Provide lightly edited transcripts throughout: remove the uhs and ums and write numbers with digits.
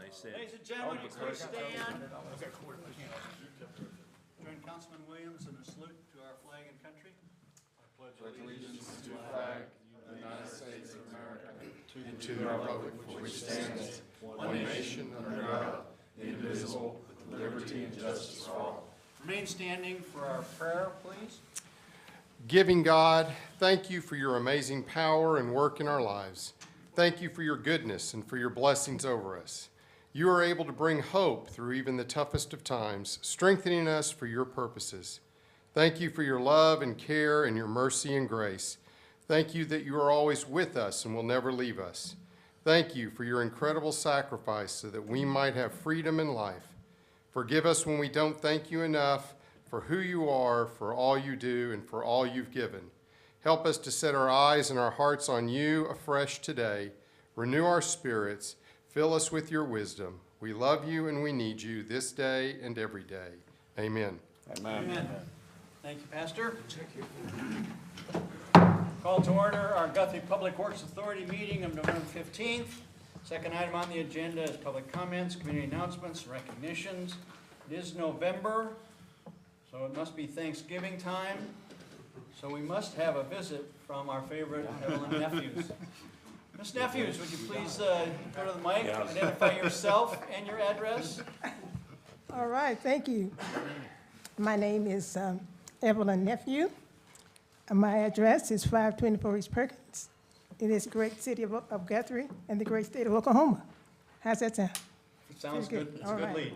they said. Ladies and gentlemen, you please stand. Join Councilman Williams in a salute to our flag and country. Pledge allegiance to the flag of the United States of America and to the republic for which stands one nation under God, indivisible, with liberty and justice for all. Remain standing for our prayer, please. Giving God, thank you for your amazing power and work in our lives. Thank you for your goodness and for your blessings over us. You are able to bring hope through even the toughest of times, strengthening us for your purposes. Thank you for your love and care and your mercy and grace. Thank you that you are always with us and will never leave us. Thank you for your incredible sacrifice so that we might have freedom and life. Forgive us when we don't thank you enough for who you are, for all you do, and for all you've given. Help us to set our eyes and our hearts on you afresh today. Renew our spirits. Fill us with your wisdom. We love you and we need you this day and every day. Amen. Amen. Thank you, Pastor. Thank you. Call to order our Guthrie Public Works Authority meeting of November 15th. Second item on the agenda is public comments, community announcements, and recognitions. It is November, so it must be Thanksgiving time. So we must have a visit from our favorite Evelyn Nephews. Miss Nephews, would you please go to the mic, identify yourself and your address? All right, thank you. My name is Evelyn Nephew. My address is 524 East Perkins. It is the great city of Guthrie and the great state of Oklahoma. How's that sound? Sounds good. It's a good lead.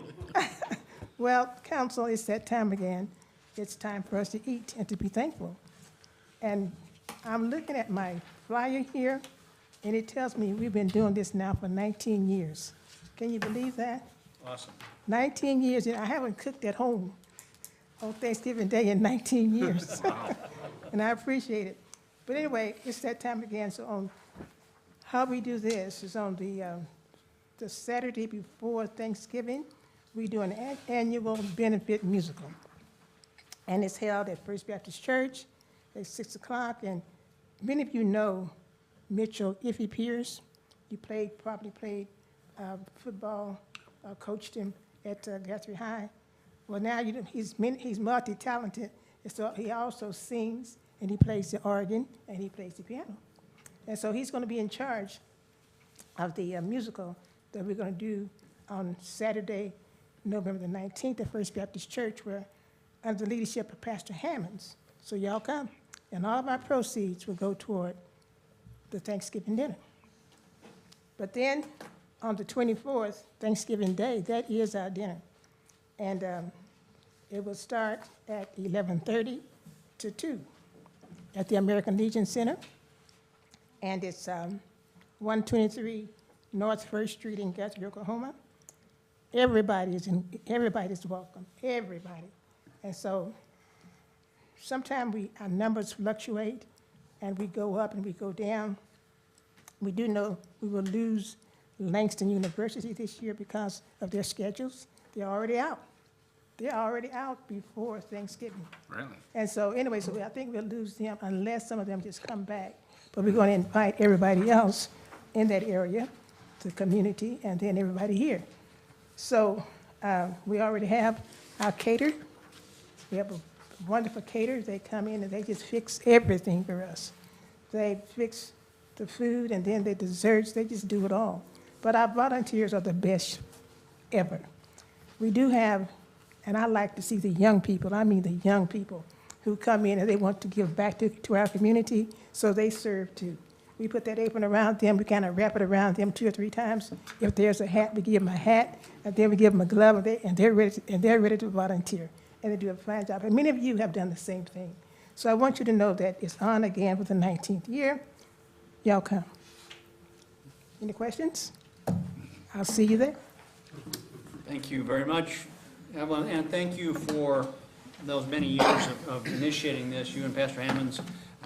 Well, council, it's that time again. It's time for us to eat and to be thankful. And I'm looking at my flyer here, and it tells me we've been doing this now for 19 years. Can you believe that? Awesome. 19 years, and I haven't cooked at home on Thanksgiving Day in 19 years. And I appreciate it. But anyway, it's that time again. So on how we do this is on the Saturday before Thanksgiving, we do an annual benefit musical. And it's held at First Baptist Church at 6 o'clock. And many of you know Mitchell Iffy Pierce. He probably played football, coached him at Guthrie High. Well, now you know, he's multi-talented, and so he also sings, and he plays the organ, and he plays the piano. And so he's going to be in charge of the musical that we're going to do on Saturday, November the 19th at First Baptist Church, where under the leadership of Pastor Hammonds. So y'all come, and all of our proceeds will go toward the Thanksgiving dinner. But then on the 24th, Thanksgiving Day, that is our dinner. And it will start at 11:30 to 2 at the American Legion Center. And it's 123 North 1st Street in Guthrie, Oklahoma. Everybody's welcome, everybody. And so sometimes our numbers fluctuate, and we go up and we go down. We do know we will lose Langston University this year because of their schedules. They're already out. They're already out before Thanksgiving. Really? And so anyway, so I think we'll lose them unless some of them just come back. But we're going to invite everybody else in that area, the community, and then everybody here. So we already have our caterer. We have a wonderful caterer. They come in and they just fix everything for us. They fix the food and then the desserts. They just do it all. But our volunteers are the best ever. We do have, and I like to see the young people, the young people who come in and they want to give back to our community, so they serve too. We put that apron around them, we kind of wrap it around them 2 or 3 times. If there's a hat, we give them a hat, and then we give them a glove, and they're ready to volunteer, and they do a fine job. And many of you have done the same thing. So I want you to know that it's on again for the 19th year. Y'all come. Any questions? I'll see you there. Thank you very much, Evelyn, and thank you for those many years of initiating this. You and Pastor Hammonds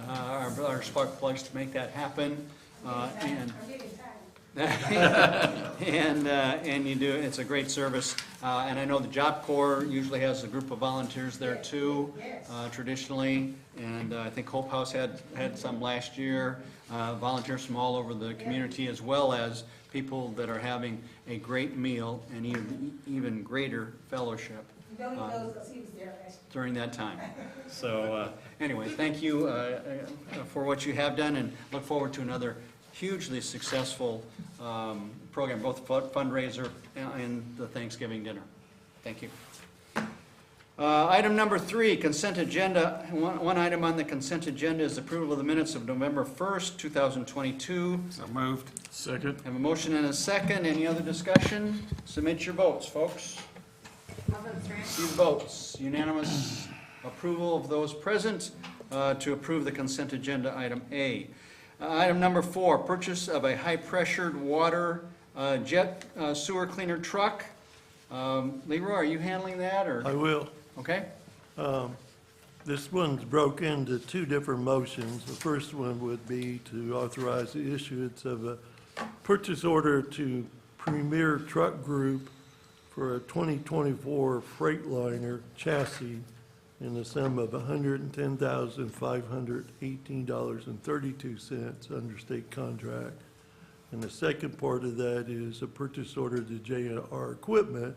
are spark plugs to make that happen. And And you do, it's a great service. And I know the Job Corps usually has a group of volunteers there too, traditionally. And I think Hope House had some last year, volunteers from all over the community, as well as people that are having a great meal and even greater fellowship during that time. So anyway, thank you for what you have done, and look forward to another hugely successful program, both fundraiser and the Thanksgiving dinner. Thank you. Item number 3, consent agenda. One item on the consent agenda is approval of the minutes of November 1st, 2022. So moved. Second. Have a motion and a second. Any other discussion? Submit your votes, folks. See the votes. Unanimous approval of those present to approve the consent agenda, item A. Item number 4, purchase of a high-pressured water jet sewer cleaner truck. Leroy, are you handling that, or? I will. Okay. This one's broke into 2 different motions. The first one would be to authorize the issuance of a purchase order to Premier Truck Group for a 2024 Freightliner chassis in the sum of $110,518.32 under state contract. And the second part of that is a purchase order to J&R Equipment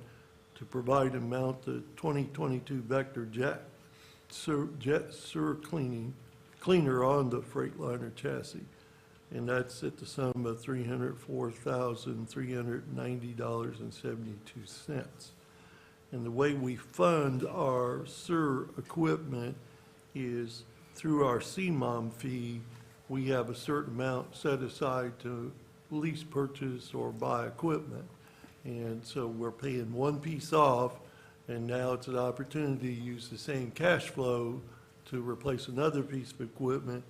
to provide and mount the 2022 Vector jet sewer cleaner on the Freightliner chassis. And that's at the sum of $304,390.72. And the way we fund our sewer equipment is through our CMOM fee. We have a certain amount set aside to lease, purchase, or buy equipment. And so we're paying one piece off, and now it's an opportunity to use the same cash flow to replace another piece of equipment.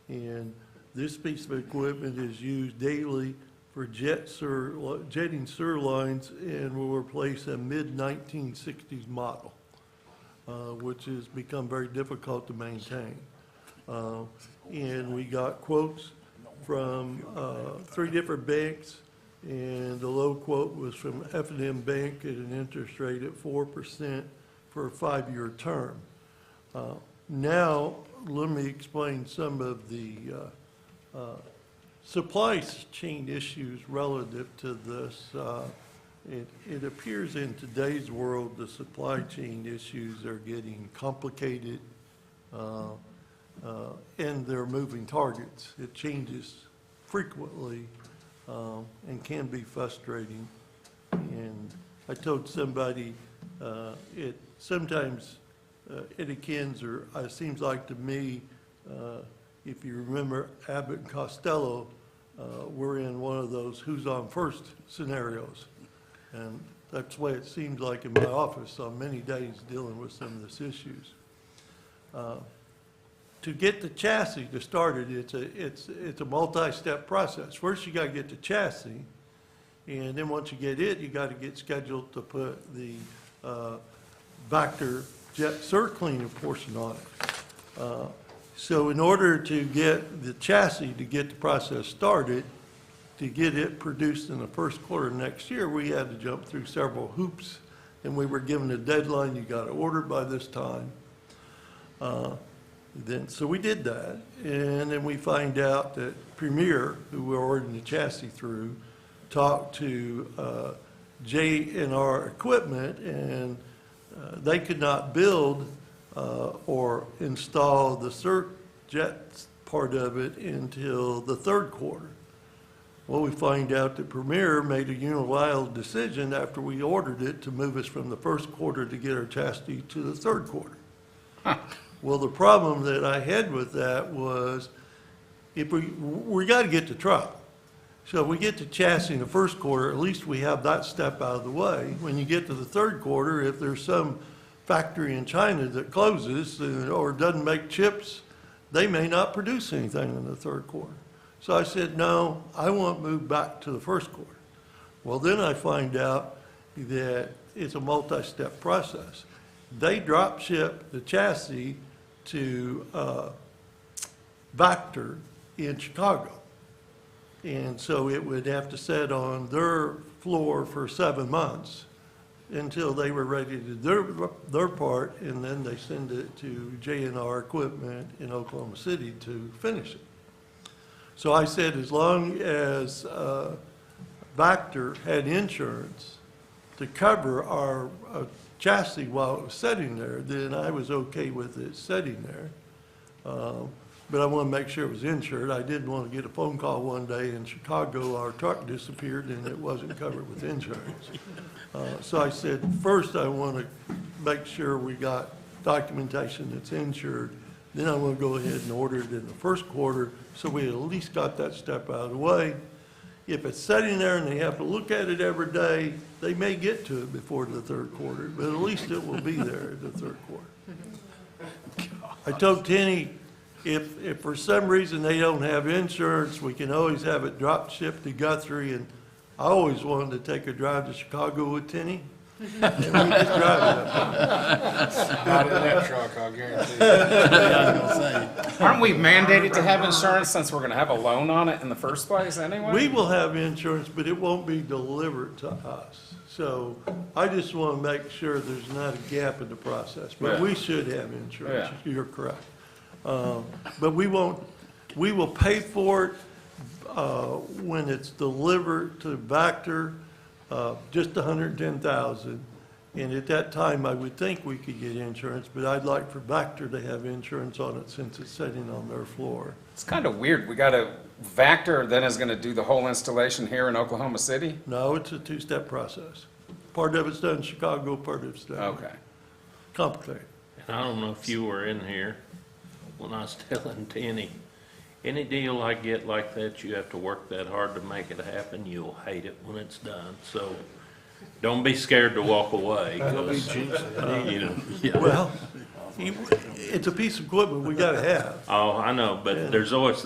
And this piece of equipment is used daily for jetting sewer lines, and will replace a mid-1960s model, which has become very difficult to maintain. And we got quotes from 3 different banks, and the low quote was from F&M Bank at an interest rate at 4% for a 5-year term. Now, let me explain some of the supply chain issues relative to this. It appears in today's world the supply chain issues are getting complicated, and they're moving targets. It changes frequently and can be frustrating. And I told somebody it sometimes it akins, or it seems like to me, if you remember Abbott and Costello, we're in one of those who's on first scenarios. And that's the way it seems like in my office on many days dealing with some of these issues. To get the chassis to start it, it's a multi-step process. First, you got to get the chassis, and then once you get it, you got to get scheduled to put the Vector jet sewer cleaner portion on it. So in order to get the chassis, to get the process started, to get it produced in the first quarter next year, we had to jump through several hoops, and we were given a deadline. You got to order by this time. So we did that, and then we find out that Premier, who we're ordering the chassis through, talked to J&R Equipment, and they could not build or install the jet part of it until the 3rd quarter. Well, we find out that Premier made a unilateral decision after we ordered it to move us from the 1st quarter to get our chassis to the 3rd quarter. Well, the problem that I had with that was if we got to get the truck. So if we get the chassis in the 1st quarter, at least we have that step out of the way. When you get to the 3rd quarter, if there's some factory in China that closes or doesn't make chips, they may not produce anything in the 3rd quarter. So I said, no, I want to move back to the 1st quarter. Well, then I find out that it's a multi-step process. They drop ship the chassis to Vector in Chicago. And so it would have to sit on their floor for 7 months until they were ready to do their part, and then they send it to J&R Equipment in Oklahoma City to finish it. So I said, as long as Vector had insurance to cover our chassis while it was sitting there, then I was okay with it sitting there. But I want to make sure it was insured. I didn't want to get a phone call one day in Chicago, our truck disappeared and it wasn't covered with insurance. So I said, first I want to make sure we got documentation that's insured. Then I want to go ahead and order it in the first quarter, so we at least got that step out of the way. If it's sitting there and they have to look at it every day, they may get to it before the third quarter, but at least it will be there in the third quarter. I told Tenny, if for some reason they don't have insurance, we can always have it drop shipped to Guthrie, and I always wanted to take a drive to Chicago with Tenny. And we just drive it up. Not in that truck, I'll guarantee you. Aren't we mandated to have insurance since we're gonna have a loan on it in the first place anyway? We will have insurance, but it won't be delivered to us. So I just want to make sure there's not a gap in the process, but we should have insurance. Yeah. You're correct. But we will pay for it when it's delivered to Vector, just $110,000. And at that time, I would think we could get insurance, but I'd like for Vector to have insurance on it since it's sitting on their floor. It's kind of weird. We got a Vector then is gonna do the whole installation here in Oklahoma City? No, it's a two-step process. Part of it's done in Chicago, part of it's done. Okay. Complicated. And I don't know if you were in here when I was telling Tenny, any deal I get like that, you have to work that hard to make it happen. You'll hate it when it's done. So don't be scared to walk away. 'Cause, you know, yeah. Well, it's a piece of equipment we gotta have. Oh, I know, but there's always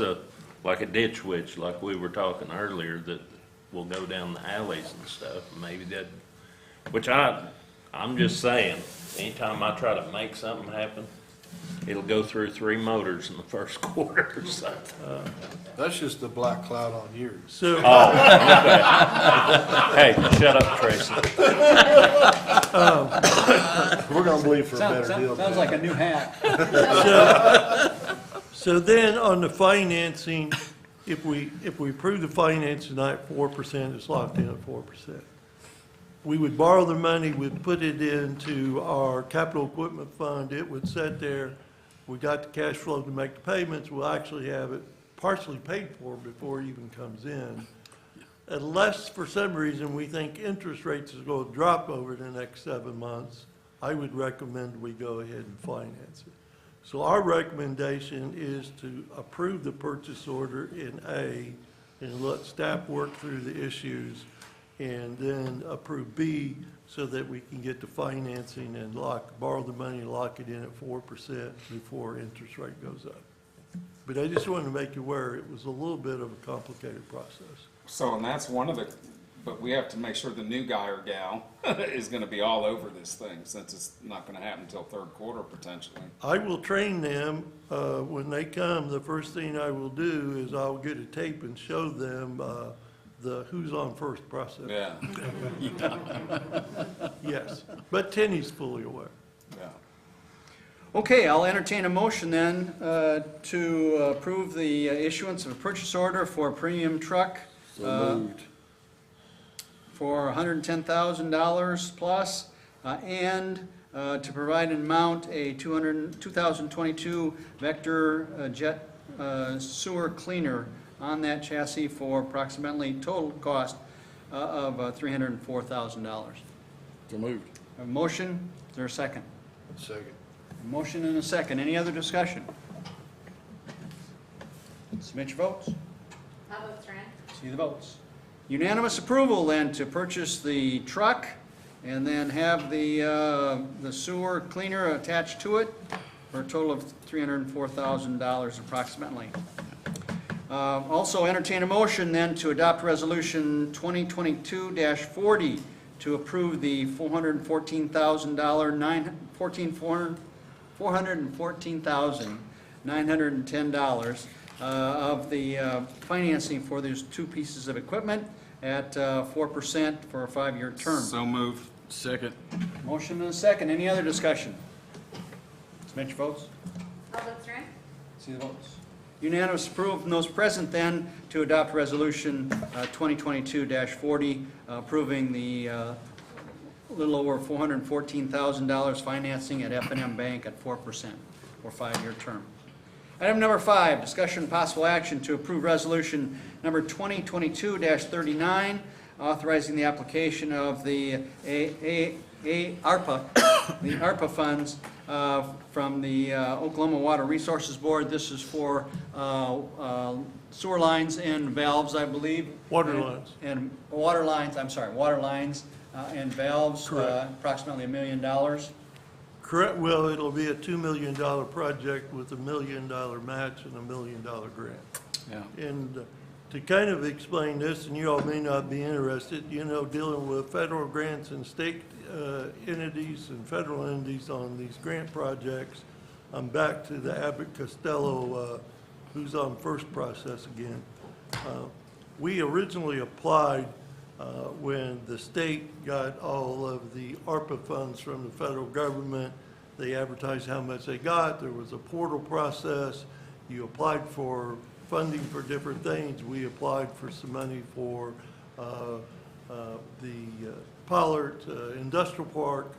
like a ditch witch, like we were talking earlier, that will go down the alleys and stuff. Maybe that, which I'm just saying, anytime I try to make something happen, it'll go through 3 motors in the first quarter or something. That's just the black cloud on yours. So, Hey, shut up, Tracy. We're gonna believe for a better deal. Sounds like a new hat. so then on the financing, if we approve the finance tonight, 4%, it's locked in at 4%. We would borrow the money, we'd put it into our capital equipment fund, it would sit there. We got the cash flow to make the payments, we'll actually have it partially paid for before it even comes in. Unless for some reason we think interest rates is going to drop over the next 7 months, I would recommend we go ahead and finance it. So our recommendation is to approve the purchase order in A and let staff work through the issues, and then approve B so that we can get the financing and borrow the money and lock it in at 4% before interest rate goes up. But I just wanted to make you aware, it was a little bit of a complicated process. So, and that's one of the, but we have to make sure the new guy or gal is gonna be all over this thing, since it's not gonna happen until third quarter potentially. I will train them, when they come, the first thing I will do is I'll get a tape and show them, the who's on first process. Yeah, Yes, but Tenny's fully aware. yeah. Okay, I'll entertain a motion then to approve the issuance of a purchase order for a premium truck for $110,000 plus, and to provide and mount a 2022 Vector jet sewer cleaner on that chassis for approximately total cost of $304,000. So moved. A motion, is there a second? Second. A motion and a second. Any other discussion? Submit your votes. How about Trent? See the votes. Unanimous approval then to purchase the truck and then have the sewer cleaner attached to it for a total of $304,000 approximately. Also entertain a motion then to adopt resolution 2022-40 to approve the $414,910 of the financing for those two pieces of equipment at 4% for a 5-year term. So moved. Second. Motion and a second. Any other discussion? Submit your votes. All votes are in. See the votes. Unanimous approval from those present then to adopt Resolution 2022-40, approving the little over $414,000 financing at F&M Bank at 4% for 5-year term. Item number 5, discussion and possible action to approve Resolution number 2022-39, authorizing the application of the ARPA, the ARPA funds from the Oklahoma Water Resources Board. This is for sewer lines and valves, I believe. Water lines. And water lines, I'm sorry, water lines and valves, Correct. approximately $1 million. Correct, well, it'll be a $2 million project with $1 million match and $1 million grant. Yeah. And to kind of explain this, and you all may not be interested, you know, dealing with federal grants and state entities and federal entities on these grant projects, I'm back to the Abbott Costello, who's on first process again. We originally applied when the state got all of the ARPA funds from the federal government. They advertised how much they got. There was a portal process. You applied for funding for different things. We applied for some money for the Pollard Industrial Park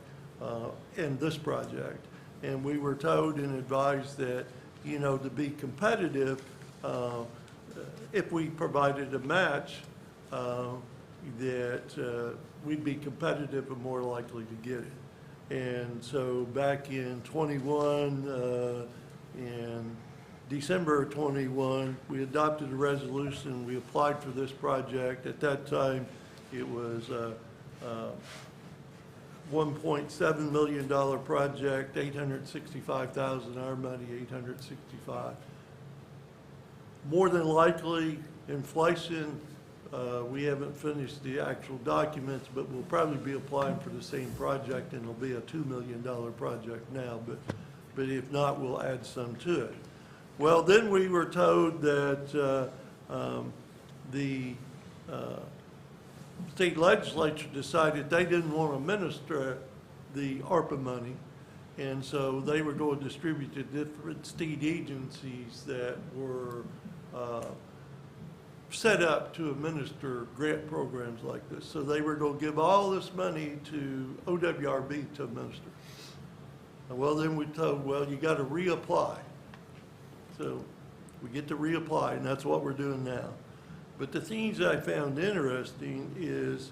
and this project. And we were told and advised that, you know, to be competitive, if we provided a match, that we'd be competitive and more likely to get it. And so back in 21, in December of 21, we adopted a resolution. We applied for this project. At that time, it was $1.7 million project, $865,000 our money, $865. More than likely, inflation, we haven't finished the actual documents, but we'll probably be applying for the same project, and it'll be a $2 million project now, but if not, we'll add some to it. Well, then we were told that the state legislature decided they didn't want to administer the ARPA money, and so they were going to distribute to different state agencies that were set up to administer grant programs like this. So they were going to give all this money to OWRB to administer. Well, then we told, well, you got to reapply. So we get to reapply, and that's what we're doing now. But the things I found interesting is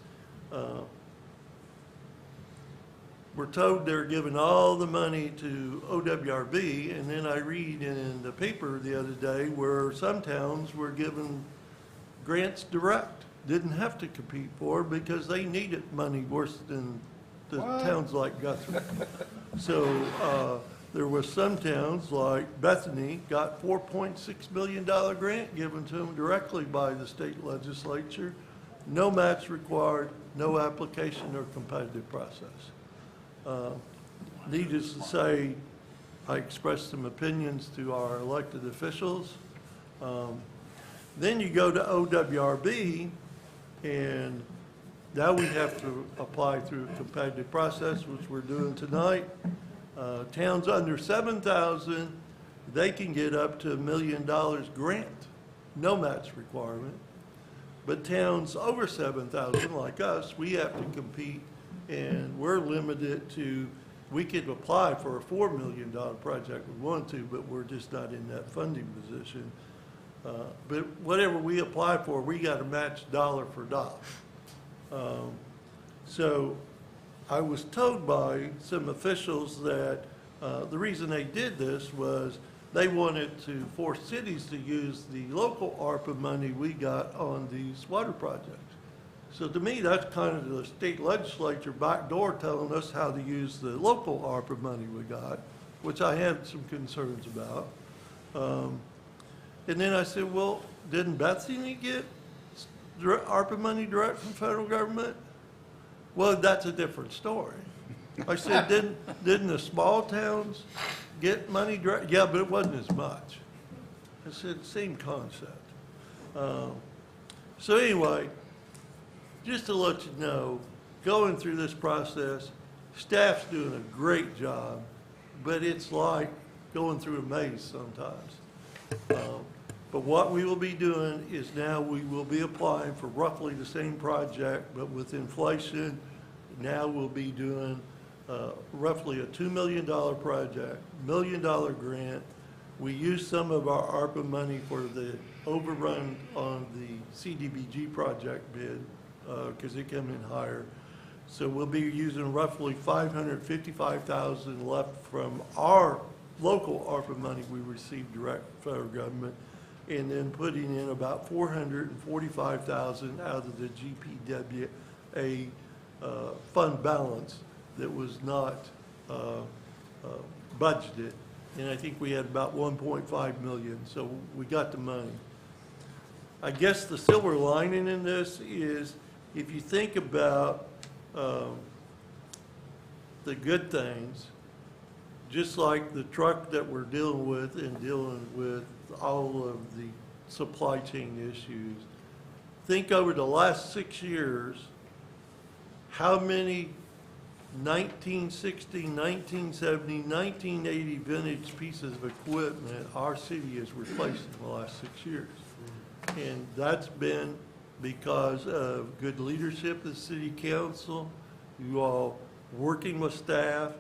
we're told they're giving all the money to OWRB, and then I read in the paper the other day where some towns were given grants direct, didn't have to compete for because they needed money worse than the towns like Guthrie. So there were some towns like Bethany got $4.6 million grant given to them directly by the state legislature. No match required, no application or competitive process. Needless to say, I expressed some opinions to our elected officials. Then you go to OWRB, and now we have to apply through a competitive process, which we're doing tonight. Towns under 7,000, they can get up to $1 million grant, no match requirement. But towns over 7,000, like us, we have to compete, and we're limited to, we could apply for a $4 million project we want to, but we're just not in that funding position. But whatever we apply for, we got to match dollar for dollar. So I was told by some officials that the reason they did this was they wanted to force cities to use the local ARPA money we got on these water projects. So to me, that's kind of the state legislature backdoor telling us how to use the local ARPA money we got, which I had some concerns about. And then I said, well, didn't Bethany get ARPA money direct from federal government? Well, that's a different story. I said, didn't the small towns get money direct? Yeah, but it wasn't as much. I said, same concept. So anyway, just to let you know, going through this process, staff's doing a great job, but it's like going through a maze sometimes. But what we will be doing is now we will be applying for roughly the same project, but with inflation, now we'll be doing roughly a $2 million project, $1 million grant. We used some of our ARPA money for the overrun on the CDBG project bid, because it came in higher. So we'll be using roughly $555,000 left from our local ARPA money we received direct from federal government, and then putting in about $445,000 out of the GPWA fund balance that was not budgeted. And I think we had about 1.5 million, so we got the money. I guess the silver lining in this is, if you think about the good things, just like the truck that we're dealing with and dealing with all of the supply chain issues, think over the last 6 years, how many 1960, 1970, 1980 vintage pieces of equipment our city has replaced in the last 6 years. And that's been because of good leadership of the city council, you all working with staff,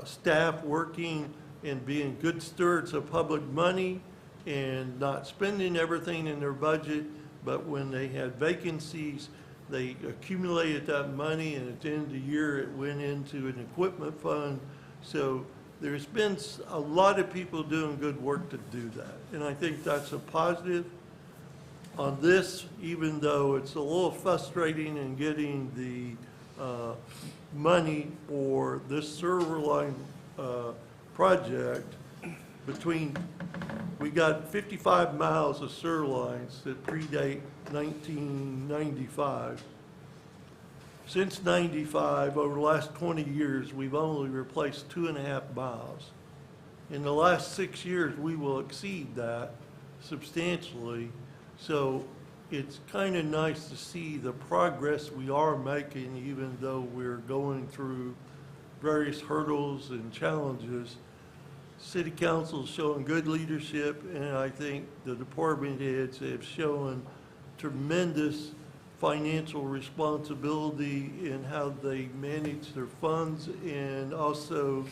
staff working and being good stewards of public money and not spending everything in their budget, but when they had vacancies, they accumulated that money, and at the end of the year, it went into an equipment fund. So there's been a lot of people doing good work to do that, and I think that's a positive. On this, even though it's a little frustrating in getting the money for this server line project, we got 55 miles of sewer lines that predate 1995. Since 95, over the last 20 years, we've only replaced 2.5 miles. In the last 6 years, we will exceed that substantially. So it's kind of nice to see the progress we are making, even though we're going through various hurdles and challenges. City Council is showing good leadership, and I think the department heads have shown tremendous financial responsibility in how they manage their funds, and also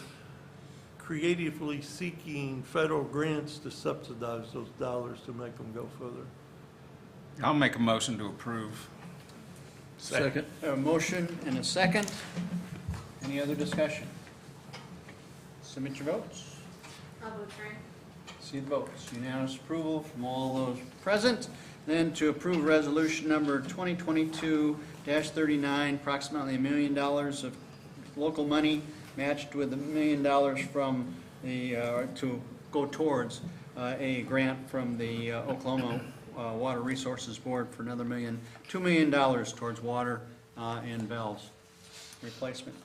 creatively seeking federal grants to subsidize those dollars to make them go further. I'll make a motion to approve. Second. A motion and a second. Any other discussion? Submit your votes. I'll vote for it. See the votes. Unanimous approval from all those present. Then to approve resolution number 2022-39, approximately $1 million of local money matched with $1 million from the, to go towards a grant from the Oklahoma Water Resources Board for another $2 million towards water and valves replacement.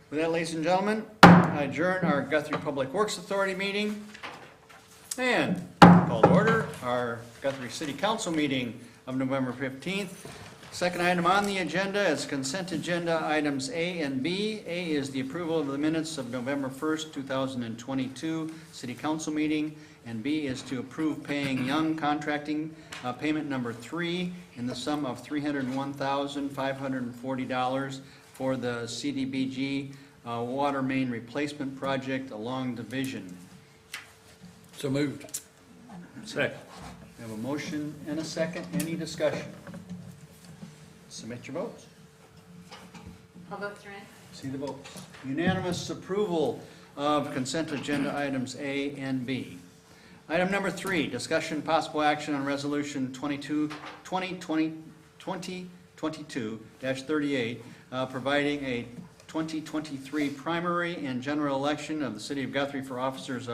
With that, ladies and gentlemen, I adjourn our Guthrie Public Works Authority meeting and call to order our Guthrie City Council meeting of November 15th. Second item on the agenda is consent agenda items A and B. A is the approval of the minutes of November 1st, 2022 City Council meeting, and B is to approve paying Young Contracting payment number 3 in the sum of $301,540 for the CDBG water main replacement project along Division. So moved. Second. We have a motion and a second. Any discussion? Submit your votes. I'll vote for it. See the votes. Unanimous approval of consent agenda items A and B. Item number 3, discussion possible action on resolution 2022-38, providing a 2023 primary and general election of the City of Guthrie for offices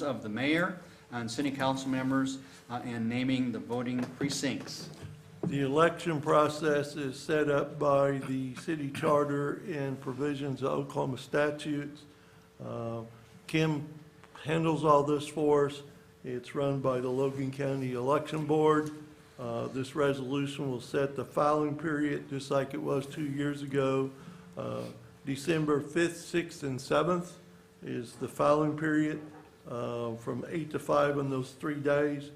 of the mayor and city council members, and naming the voting precincts. The election process is set up by the city charter and provisions of Oklahoma statutes. Kim handles all this for us. It's run by the Logan County Election Board. This resolution will set the filing period, just like it was 2 years ago. December 5th, 6th, and 7th is the filing period, from 8 to 5 on those 3 days.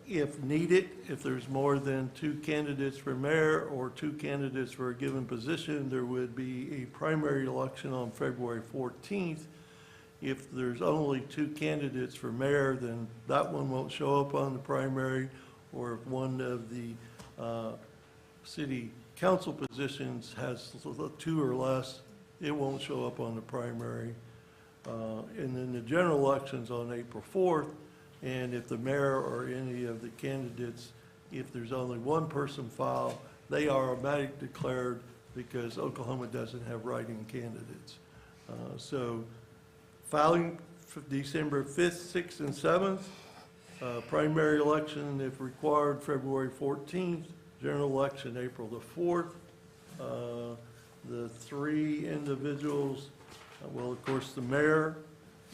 If needed, if there's more than 2 candidates for mayor or 2 candidates for a given position, there would be a primary election on February 14th. If there's only 2 candidates for mayor, then that one won't show up on the primary. Or if one of the city council positions has 2 or less, it won't show up on the primary. And then the general election's on April 4th. And if the mayor or any of the candidates, if there's only 1 person filed, they are automatically declared because Oklahoma doesn't have write-in candidates. So filing for December 5th, 6th, and 7th, primary election, if required, February 14th, general election, April the 4th. The 3 individuals, well, of course, the mayor,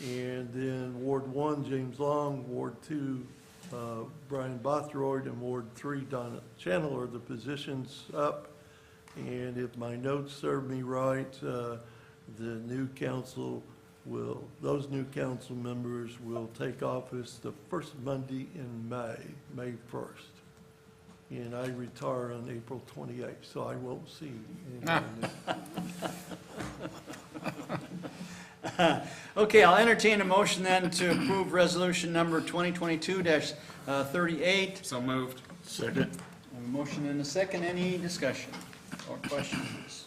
and then Ward 1, James Long, Ward 2, Brian Bothroyd, and Ward 3, Donna Chandler, the positions up. And if my notes serve me right, the new council will, those new council members will take office the first Monday in May 1st. And I retire on April 28th, so I won't see anything. Okay, I'll entertain a motion then to approve resolution number 2022-38. So moved. Second. A motion and a second. Any discussion or questions?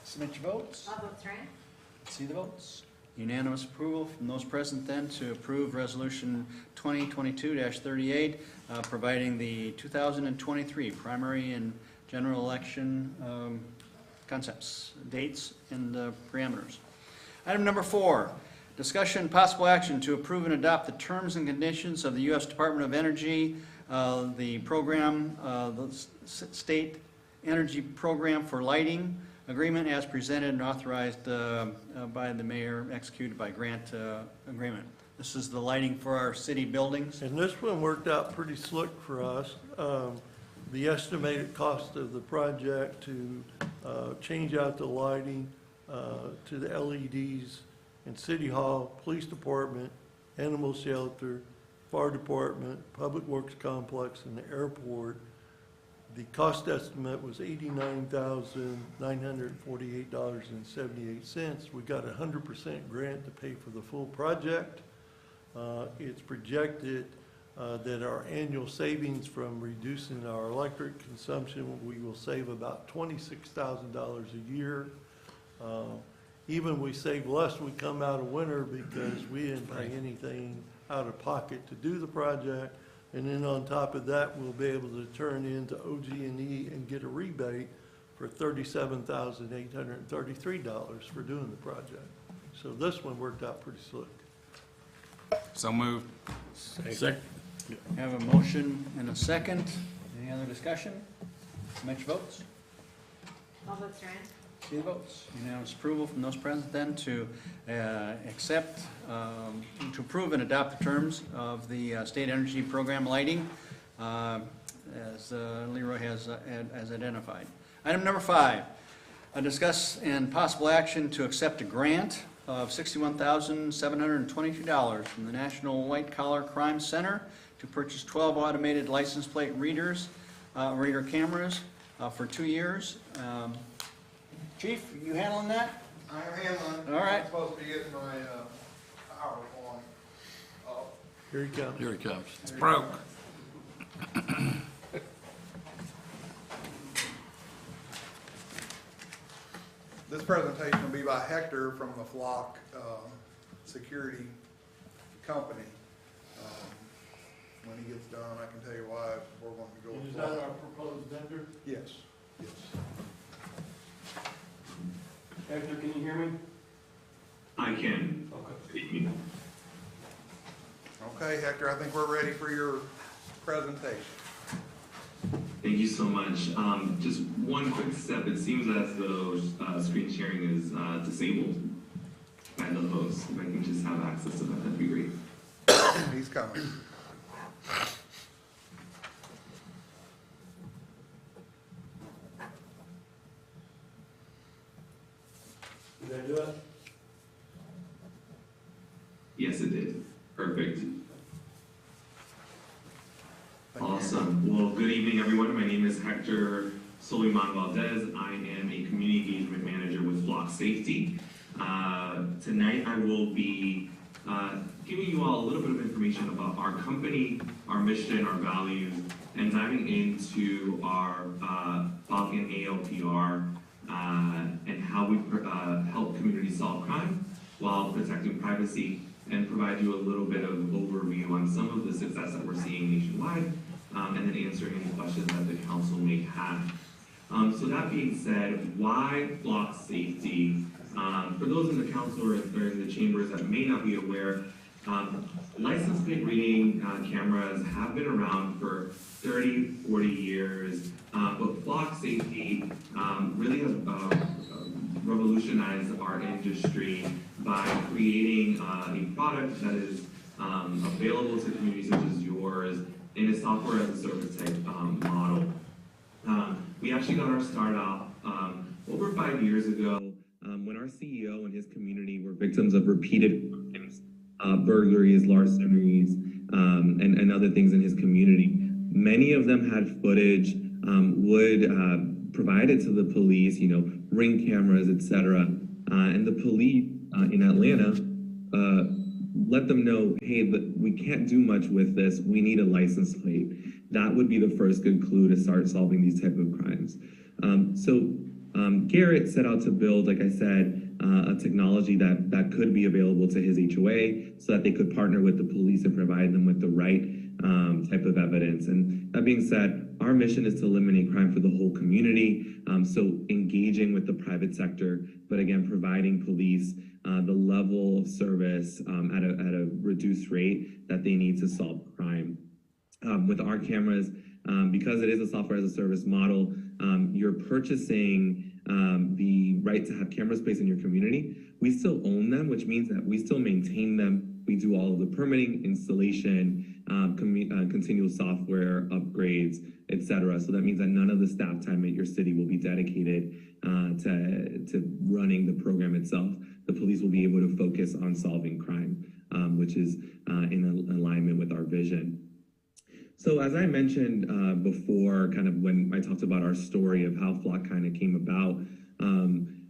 Submit your votes. All votes are in. See the votes. Unanimous approval from those present then to approve resolution 2022-38, providing the 2023 primary and general election concepts, dates, and parameters. Item number 4, discussion and possible action to approve and adopt the terms and conditions of the U.S. Department of Energy, the program, the State Energy Program for Lighting Agreement as presented and authorized by the mayor, executed by grant agreement. This is the lighting for our city buildings. And this one worked out pretty slick for us. The estimated cost of the project to change out the lighting to the LEDs in City Hall, Police Department, Animal Shelter, Fire Department, Public Works Complex, and the airport. The cost estimate was $89,948.78. We got a 100% grant to pay for the full project. It's projected that our annual savings from reducing our electric consumption, we will save about $26,000 a year. Even we save less, we come out of winter because we didn't pay anything out of pocket to do the project. And then on top of that, we'll be able to turn into OG&E and get a rebate for $37,833 for doing the project. So this one worked out pretty slick. So moved. Second. Have a motion and a second. Any other discussion? Submit your votes. All votes are in. See the votes. Unanimous approval from those present then to accept, to approve and adopt the terms of the State Energy Program lighting as Leroy has identified. Item number 5, discuss and possible action to accept a grant of $61,722 from the National White Collar Crime Center to purchase 12 automated license plate reader cameras for 2 years. Chief, you handling that? I am handling. All right. I'm supposed to be getting my power on. Here he comes. Here he comes. It's broke. This presentation will be by Hector from the Flock Security Company. When he gets done, I can tell you why we're going to go with Is that Flock. our proposed vendor? Yes, yes. Hector, can you hear me? I can. Okay. Okay, Hector, I think we're ready for your presentation. Thank you so much. Just one quick step. It seems as though screen sharing is disabled by the host. If I can just have access to that, that'd be great. He's coming. Did they do it? Yes, it did. Perfect. Awesome. Well, good evening, everyone. My name is Hector Soliman Valdez. I am a community engagement manager with Flock Safety. Tonight, I will be giving you all a little bit of information about our company, our mission, our values, and diving into our Falcon ALPR and how we help communities solve crime while protecting privacy, and provide you a little bit of overview on some of the success that we're seeing nationwide, and then answering any questions that the council may have. So that being said, why Flock Safety? For those in the council or in the chambers that may not be aware, license plate reading cameras have been around for 30, 40 years, but Flock Safety really has revolutionized our industry by creating a product that is available to communities such as yours in a software as a service type model. We actually got our start off over 5 years ago when our CEO and his community were victims of repeated crimes, burglaries, larcenies, and other things in his community. Many of them had footage, would provide it to the police, ring cameras, etc. And the police in Atlanta let them know, hey, we can't do much with this. We need a license plate. That would be the first good clue to start solving these type of crimes. So Garrett set out to build, like I said, a technology that could be available to his HOA so that they could partner with the police and provide them with the right type of evidence. And that being said, our mission is to eliminate crime for the whole community. So engaging with the private sector, but again, providing police the level of service at a reduced rate that they need to solve crime. With our cameras, because it is a software as a service model, you're purchasing the right to have cameras placed in your community. We still own them, which means that we still maintain them. We do all of the permitting, installation, continual software upgrades, etc. So that means that none of the staff time at your city will be dedicated to running the program itself. The police will be able to focus on solving crime, which is in alignment with our vision. So as I mentioned before, kind of when I talked about our story of how Flock kind of came about,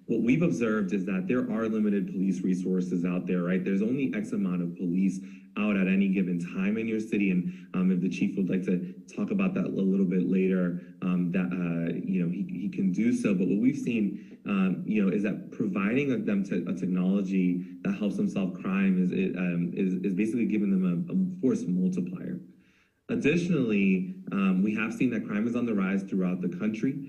what we've observed is that there are limited police resources out there, right? There's only X amount of police out at any given time in your city, and if the chief would like to talk about that a little bit later, he can do so. But what we've seen, is that providing them a technology that helps them solve crime is basically giving them a force multiplier. Additionally, we have seen that crime is on the rise throughout the country,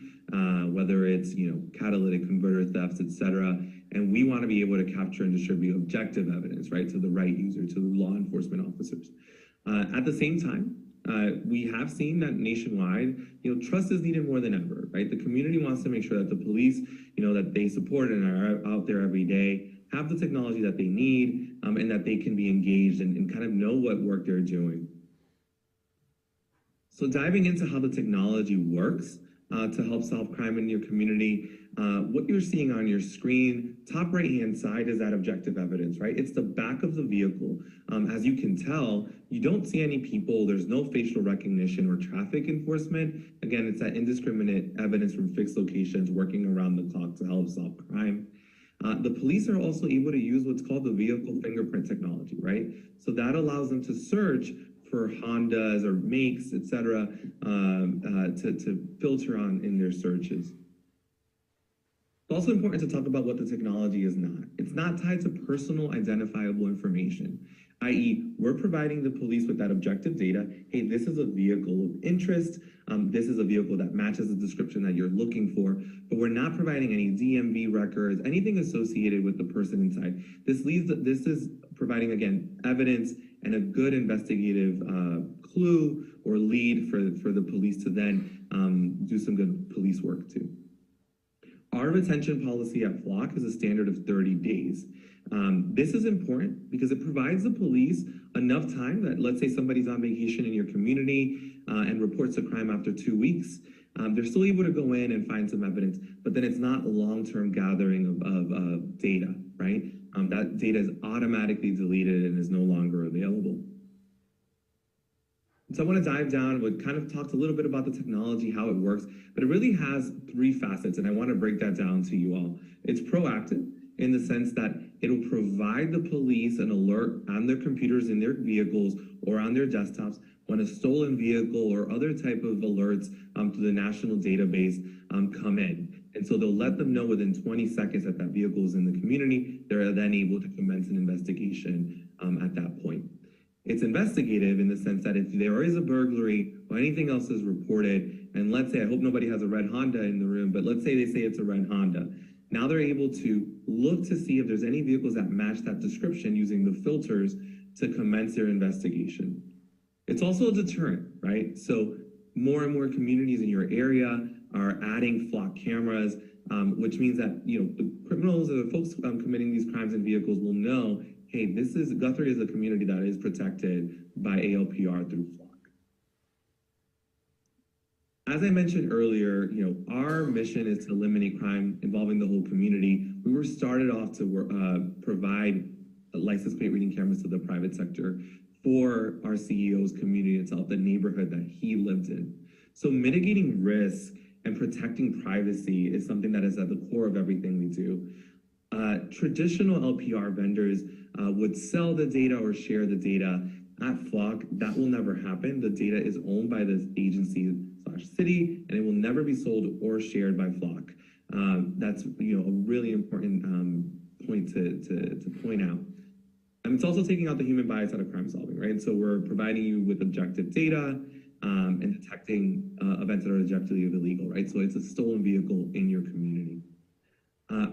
whether it's catalytic converter thefts, etc. And we want to be able to capture and distribute objective evidence, right, to the right user, to the law enforcement officers. At the same time, we have seen that nationwide, trust is needed more than ever, right? The community wants to make sure that the police, that they support and are out there every day, have the technology that they need, and that they can be engaged and kind of know what work they're doing. So diving into how the technology works to help solve crime in your community, what you're seeing on your screen, top right-hand side is that objective evidence, right? It's the back of the vehicle. As you can tell, you don't see any people, there's no facial recognition or traffic enforcement. Again, it's that indiscriminate evidence from fixed locations working around the clock to help solve crime. The police are also able to use what's called the vehicle fingerprint technology, right? So that allows them to search for Hondas or makes, etc., to filter on in their searches. It's also important to talk about what the technology is not. It's not tied to personal identifiable information, i.e., we're providing the police with that objective data. Hey, this is a vehicle of interest. This is a vehicle that matches the description that you're looking for, but we're not providing any DMV records, anything associated with the person inside. This is providing, again, evidence and a good investigative clue or lead for the police to then do some good police work too. Our retention policy at Flock is a standard of 30 days. This is important because it provides the police enough time that, let's say somebody's on vacation in your community and reports a crime after 2 weeks, they're still able to go in and find some evidence, but then it's not a long-term gathering of data, right? That data is automatically deleted and is no longer available. So I want to dive down. We kind of talked a little bit about the technology, how it works, but it really has 3 facets, and I want to break that down to you all. It's proactive in the sense that it'll provide the police an alert on their computers in their vehicles or on their desktops when a stolen vehicle or other type of alerts to the national database come in. And so they'll let them know within 20 seconds that that vehicle is in the community. They're then able to commence an investigation at that point. It's investigative in the sense that if there is a burglary or anything else is reported, and let's say, I hope nobody has a red Honda in the room, but let's say they say it's a red Honda. Now they're able to look to see if there's any vehicles that match that description using the filters to commence their investigation. It's also a deterrent, right? So more and more communities in your area are adding Flock cameras, which means that, you know, the criminals or the folks committing these crimes in vehicles will know, hey, Guthrie is a community that is protected by ALPR through Flock. As I mentioned earlier, you know, our mission is to eliminate crime involving the whole community. We were started off to provide license plate reading cameras to the private sector for our CEO's community itself, the neighborhood that he lived in. So mitigating risk and protecting privacy is something that is at the core of everything we do. Traditional LPR vendors would sell the data or share the data. At Flock, that will never happen. The data is owned by the agency/city, and it will never be sold or shared by Flock. That's, you know, a really important point to point out. And it's also taking out the human bias out of crime solving, right? So we're providing you with objective data and detecting events that are objectively illegal, right? So it's a stolen vehicle in your community.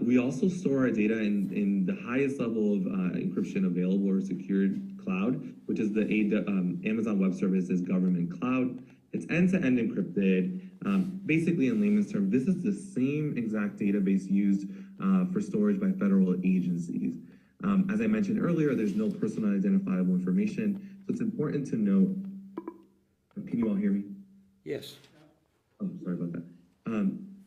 We also store our data in the highest level of encryption available, or secured cloud, which is the Amazon Web Services government cloud. It's end-to-end encrypted. Basically, in layman's terms, this is the same exact database used for storage by federal agencies. As I mentioned earlier, there's no personal identifiable information, so it's important to note. Can you all hear me? Yes. Oh, sorry about that.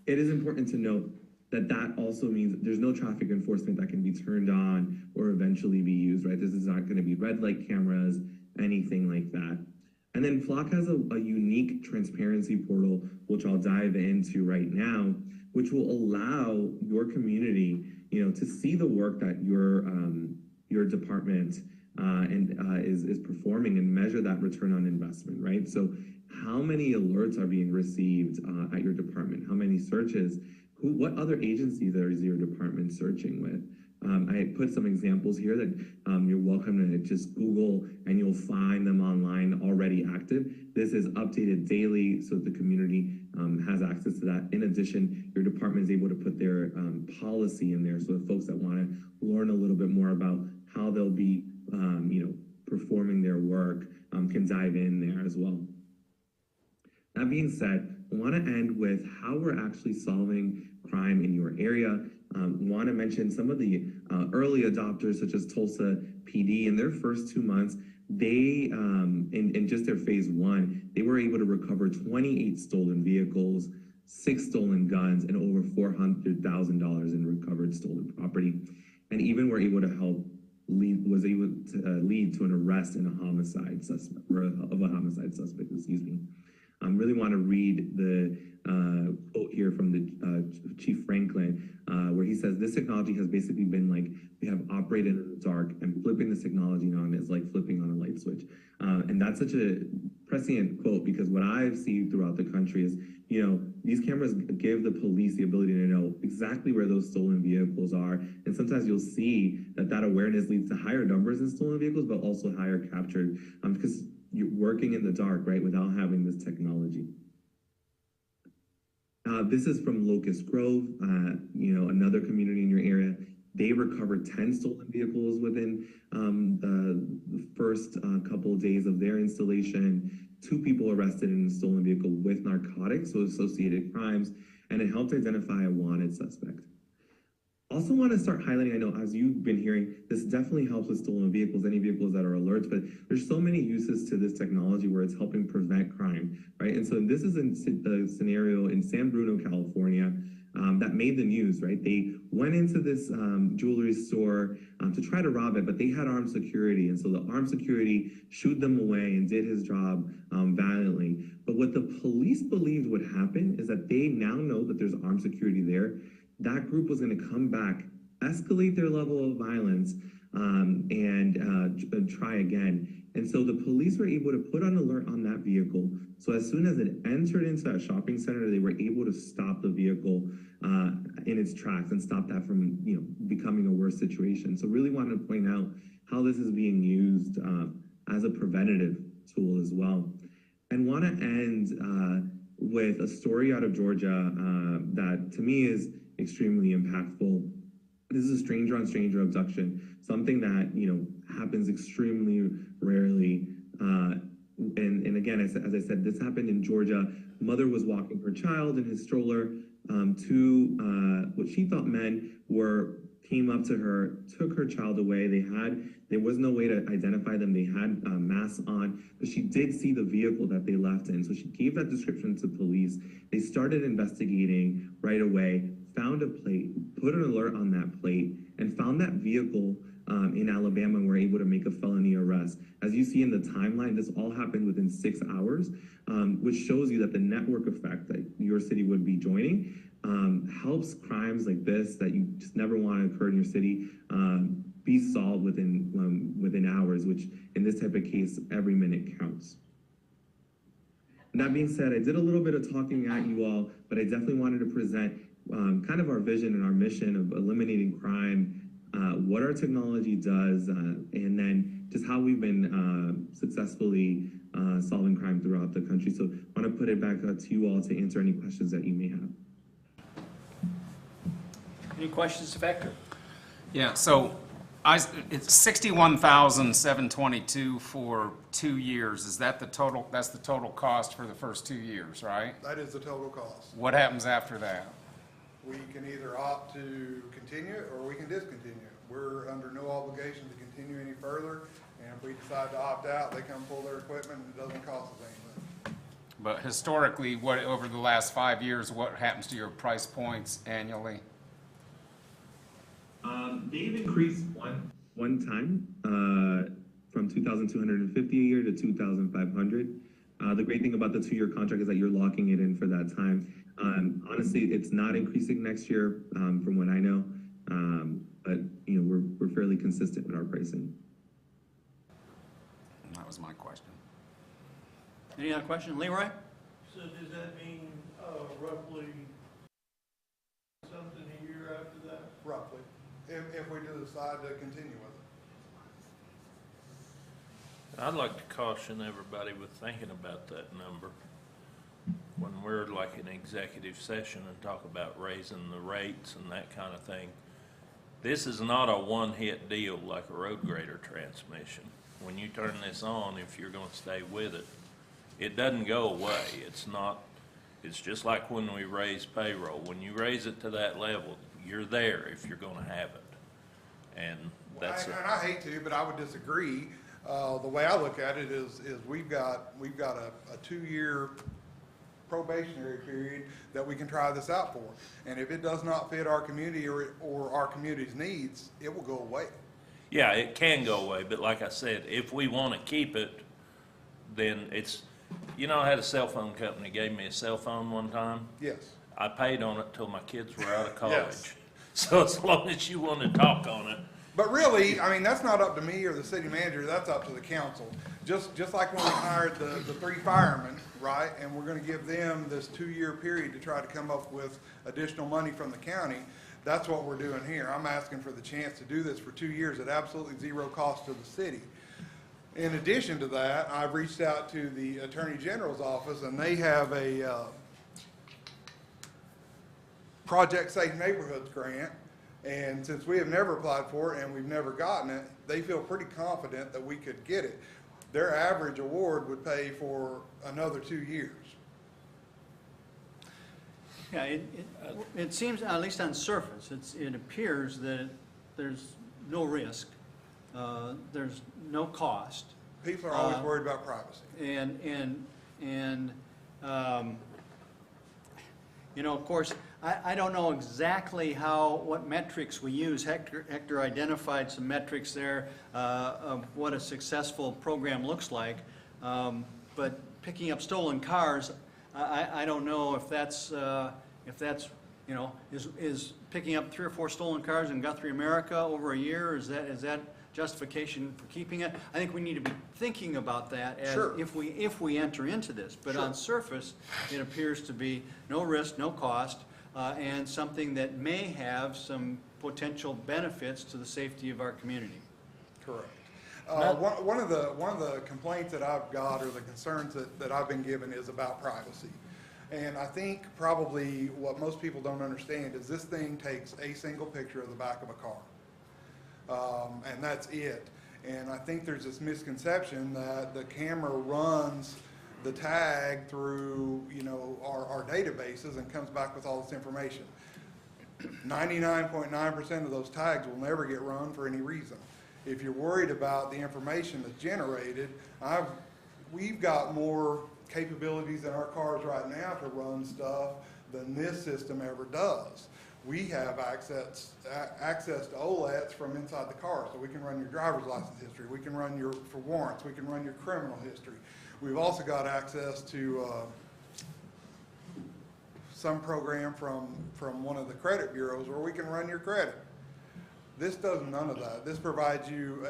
It is important to note that also means that there's no traffic enforcement that can be turned on or eventually be used, right? This is not going to be red light cameras, anything like that. And then Flock has a unique transparency portal, which I'll dive into right now, which will allow your community, you know, to see the work that your department is performing and measure that return on investment, right? So how many alerts are being received at your department? How many searches? What other agencies is your department searching with? I put some examples here that you're welcome to just Google and you'll find them online already active. This is updated daily so the community has access to that. In addition, your department is able to put their policy in there so the folks that want to learn a little bit more about how they'll be performing their work can dive in there as well. That being said, I want to end with how we're actually solving crime in your area. Want to mention some of the early adopters, such as Tulsa PD. In their first 2 months, they, in just their phase 1, they were able to recover 28 stolen vehicles, 6 stolen guns, and over $400,000 in recovered stolen property. And even were able to lead to an arrest in a homicide suspect, excuse me. I really want to read the quote here from the Chief Franklin, where he says, this technology has basically been like, we have operated in the dark, and flipping this technology on is like flipping on a light switch. And that's such a prescient quote, because what I've seen throughout the country is, these cameras give the police the ability to know exactly where those stolen vehicles are. And sometimes you'll see that awareness leads to higher numbers in stolen vehicles, but also higher captured, because you're working in the dark, right, without having this technology. This is from Locust Grove, another community in your area. They recovered 10 stolen vehicles within the first couple of days of their installation, 2 people arrested in a stolen vehicle with narcotics, so associated crimes, and it helped identify a wanted suspect. Also want to start highlighting, I know as you've been hearing, this definitely helps with stolen vehicles, any vehicles that are alerts, but there's so many uses to this technology where it's helping prevent crime, right? And so this is the scenario in San Bruno, California, that made the news, right? They went into this jewelry store to try to rob it, but they had armed security. And so the armed security shooed them away and did his job valiantly. But what the police believed would happen is that they now know that there's armed security there. That group was going to come back, escalate their level of violence, and try again. And so the police were able to put an alert on that vehicle. So as soon as it entered into that shopping center, they were able to stop the vehicle in its tracks and stop that from, becoming a worse situation. So really wanted to point out how this is being used as a preventative tool as well. And want to end with a story out of Georgia that to me is extremely impactful. This is a stranger on stranger abduction, something that, happens extremely rarely. And again, as I said, this happened in Georgia. Mother was walking her child in his stroller. Two, what she thought men came up to her, took her child away. There was no way to identify them. They had masks on, but she did see the vehicle that they left in. So she gave that description to police. They started investigating right away, found a plate, put an alert on that plate, and found that vehicle in Alabama and were able to make a felony arrest. As you see in the timeline, this all happened within 6 hours, which shows you that the network effect that your city would be joining helps crimes like this that you just never want to occur in your city be solved within hours, which in this type of case, every minute counts. And that being said, I did a little bit of talking at you all, but I definitely wanted to present kind of our vision and our mission of eliminating crime, what our technology does, and then just how we've been successfully solving crime throughout the country. So I want to put it back to you all to answer any questions that you may have. Any questions of Hector? Yeah, so it's 61,722 for 2 years. Is that the total? That's the total cost for the first 2 years, right? That is the total cost. What happens after that? We can either opt to continue it or we can discontinue it. We're under no obligation to continue any further, and if we decide to opt out, they come pull their equipment and it doesn't cost us anything. But historically, over the last 5 years, what happens to your price points annually? They've increased one time from $2,250 a year to $2,500. The great thing about the 2-year contract is that you're locking it in for that time. Honestly, it's not increasing next year, from what I know, but we're fairly consistent with our pricing. That was my question. Any other question? Leroy? So does that mean roughly something a year after that? Roughly, if we do decide to continue with it. I'd like to caution everybody with thinking about that number. When we're like in executive session and talk about raising the rates and that kind of thing, this is not a one-hit deal like a road grader transmission. When you turn this on, if you're going to stay with it, it doesn't go away. It's just like when we raise payroll. When you raise it to that level, you're there if you're going to have it. And that's And I hate to, but I would disagree. The way I look at it is we've got a 2-year probationary period that we can try this out for. And if it does not fit our community or our community's needs, it will go away. Yeah, it can go away, but like I said, if we want to keep it, then it's, I had a cell phone company gave me a cell phone one time. Yes. I paid on it till my kids were out of college. Yes. So as long as you want to talk on it. But really, I mean, that's not up to me or the city manager, that's up to the council. Just like when we hired the 3 firemen, right? And we're gonna give them this 2-year period to try to come up with additional money from the county. That's what we're doing here. I'm asking for the chance to do this for 2 years at absolutely zero cost to the city. In addition to that, I've reached out to the Attorney General's office, and they have a Project Safe Neighborhoods grant And since we have never applied for it and we've never gotten it, they feel pretty confident that we could get it. Their average award would pay for another 2 years. Yeah, it seems, at least on surface, it appears that there's no risk, there's no cost. People are always worried about privacy. You know, of course, I don't know exactly what metrics we use. Hector identified some metrics there of what a successful program looks like. But picking up stolen cars, I don't know if that's, you know, is picking up 3 or 4 stolen cars in Guthrie, America over a year, is that justification for keeping it? I think we need to be thinking about that as Sure. if we enter into this. But on surface, it appears to be no risk, no cost, and something that may have some potential benefits to the safety of our community. Correct. One of the complaints that I've got, or the concerns that I've been given, is about privacy. And I think probably what most people don't understand is this thing takes a single picture of the back of a car. And that's it. And I think there's this misconception that the camera runs the tag through, you know, our databases and comes back with all this information. 99.9% of those tags will never get run for any reason. If you're worried about the information that's generated, we've got more capabilities in our cars right now to run stuff than this system ever does. We have access to OLEDs from inside the car, so we can run your driver's license history, we can run for warrants, we can run your criminal history. We've also got access to some program from one of the credit bureaus where we can run your credit. This does none of that. This provides you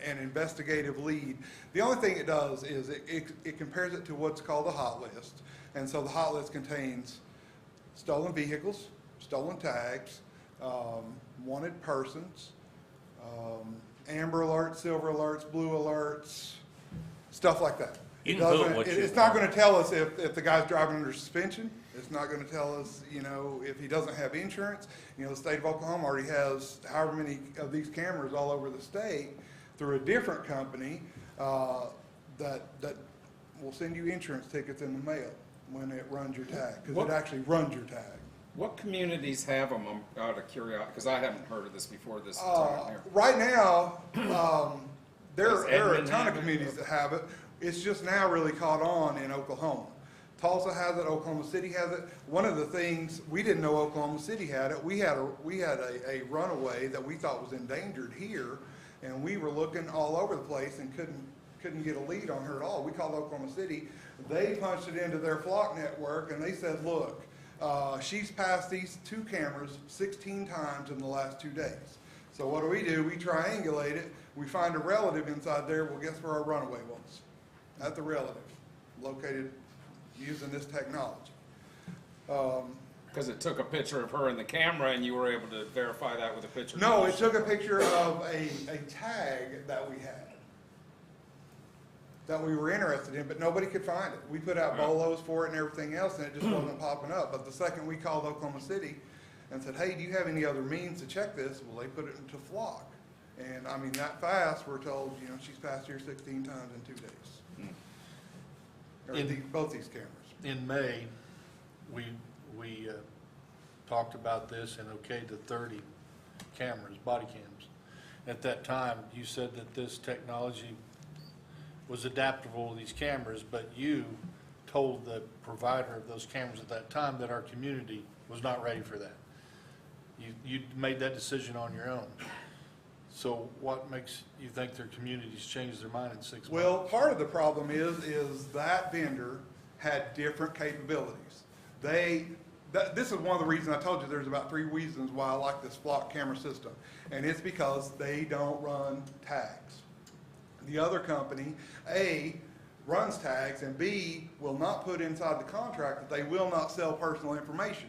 an investigative lead. The only thing it does is it compares it to what's called a hot list. And so the hot list contains stolen vehicles, stolen tags, wanted persons, amber alerts, silver alerts, blue alerts, stuff like that. You can put what It's not going to tell us if the guy's driving under suspension. It's not going to tell us, you know, if he doesn't have insurance. You know, the state of Oklahoma already has however many of these cameras all over the state through a different company that will send you insurance tickets in the mail when it runs your tag, because it actually runs your tag. What communities have them, out of curiosity, because I haven't heard of this before this time here. Right now, there Does are a Edmond ton have of it? communities that have it. It's just now really caught on in Oklahoma. Tulsa has it, Oklahoma City has it. One of the things, we didn't know Oklahoma City had it. We had a runaway that we thought was endangered here, and we were looking all over the place and couldn't get a lead on her at all. We called Oklahoma City. They punched it into their flock network, and they said, look, she's passed these 2 cameras 16 times in the last 2 days. So what do? We triangulate it. We find a relative inside there. Well, guess where our runaway was? At the relative, located using this technology. Because it took a picture of her in the camera and you were able to verify that with a picture. No, it took a picture of a tag that we had, that we were interested in, but nobody could find it. We put out bolos for it and everything else, and it just wasn't popping up. But the second we called Oklahoma City and said, hey, do you have any other means to check this? Well, they put it into flock. And I mean, that fast, we're told, you know, she's passed here 16 times in 2 days. Both these cameras. In May, we talked about this and okayed the 30 cameras, body cams. At that time, you said that this technology was adaptable to these cameras, but you told the provider of those cameras at that time that our community was not ready for that. You made that decision on your own. So what makes you think their communities changed their mind in 6 months? Well, part of the problem is that vendor had different capabilities. This is one of the reasons I told you there's about 3 reasons why I like this flock camera system. And it's because they don't run tags. The other company, A, runs tags, and B, will not put inside the contract that they will not sell personal information.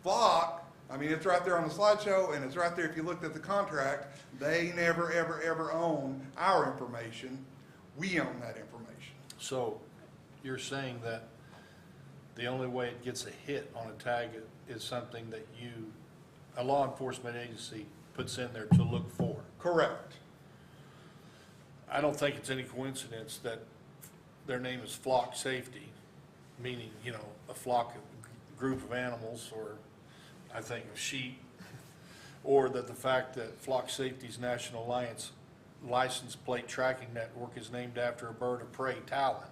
Flock, I mean, it's right there on the slideshow, and it's right there if you looked at the contract. They never, ever, ever own our information. We own that information. So you're saying that the only way it gets a hit on a tag is something that a law enforcement agency puts in there to look for. Correct. I don't think it's any coincidence that their name is flock safety, meaning, a flock, group of animals, or I think of sheep, or that the fact that Flock Safety's National Alliance license plate tracking network is named after a bird of prey, Talon.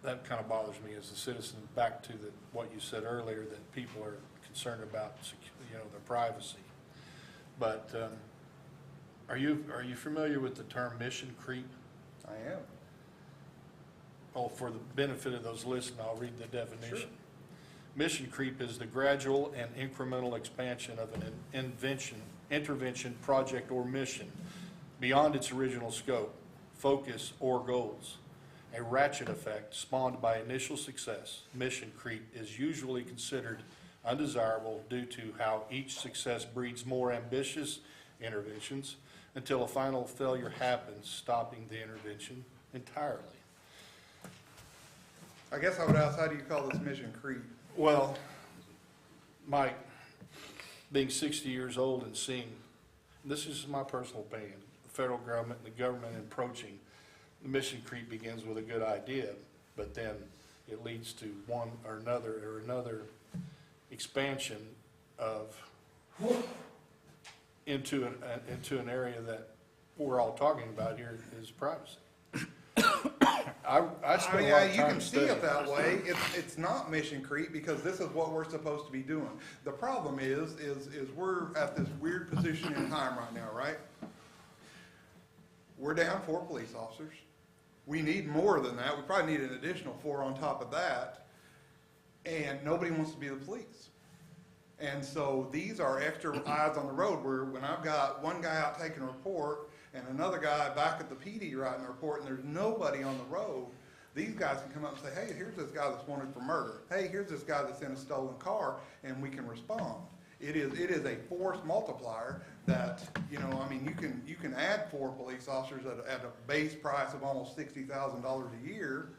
That kind of bothers me as a citizen, back to what you said earlier, that people are concerned about, their privacy. But are you familiar with the term mission creep? I am. Oh, for the benefit of those listening, I'll read the definition. Mission creep is the gradual and incremental expansion of an intervention, project, or mission beyond its original scope, focus, or goals. A ratchet effect spawned by initial success. Mission creep is usually considered undesirable due to how each success breeds more ambitious interventions until a final failure happens, stopping the intervention entirely. I guess I would ask, how do you call this mission creep? Well, Mike, being 60 years old and seeing, this is my personal opinion, the federal government and the government approaching, the mission creep begins with a good idea, but then it leads to one or another expansion of into an area that we're all talking about here is privacy. I spent a lot of You time can see studying. it that way. It's not mission creep because this is what we're supposed to be doing. The problem is we're at this weird position in time right now, right? We're down 4 police officers. We need more than that. We probably need an additional 4 on top of that. And nobody wants to be the police. And so these are extra eyes on the road where when I've got one guy out taking a report and another guy back at the PD writing a report and there's nobody on the road, these guys can come up and say, hey, here's this guy that's wanted for murder. Hey, here's this guy that's in a stolen car, and we can respond. It is a force multiplier that, you can add 4 police officers at a base price of almost $60,000 a year,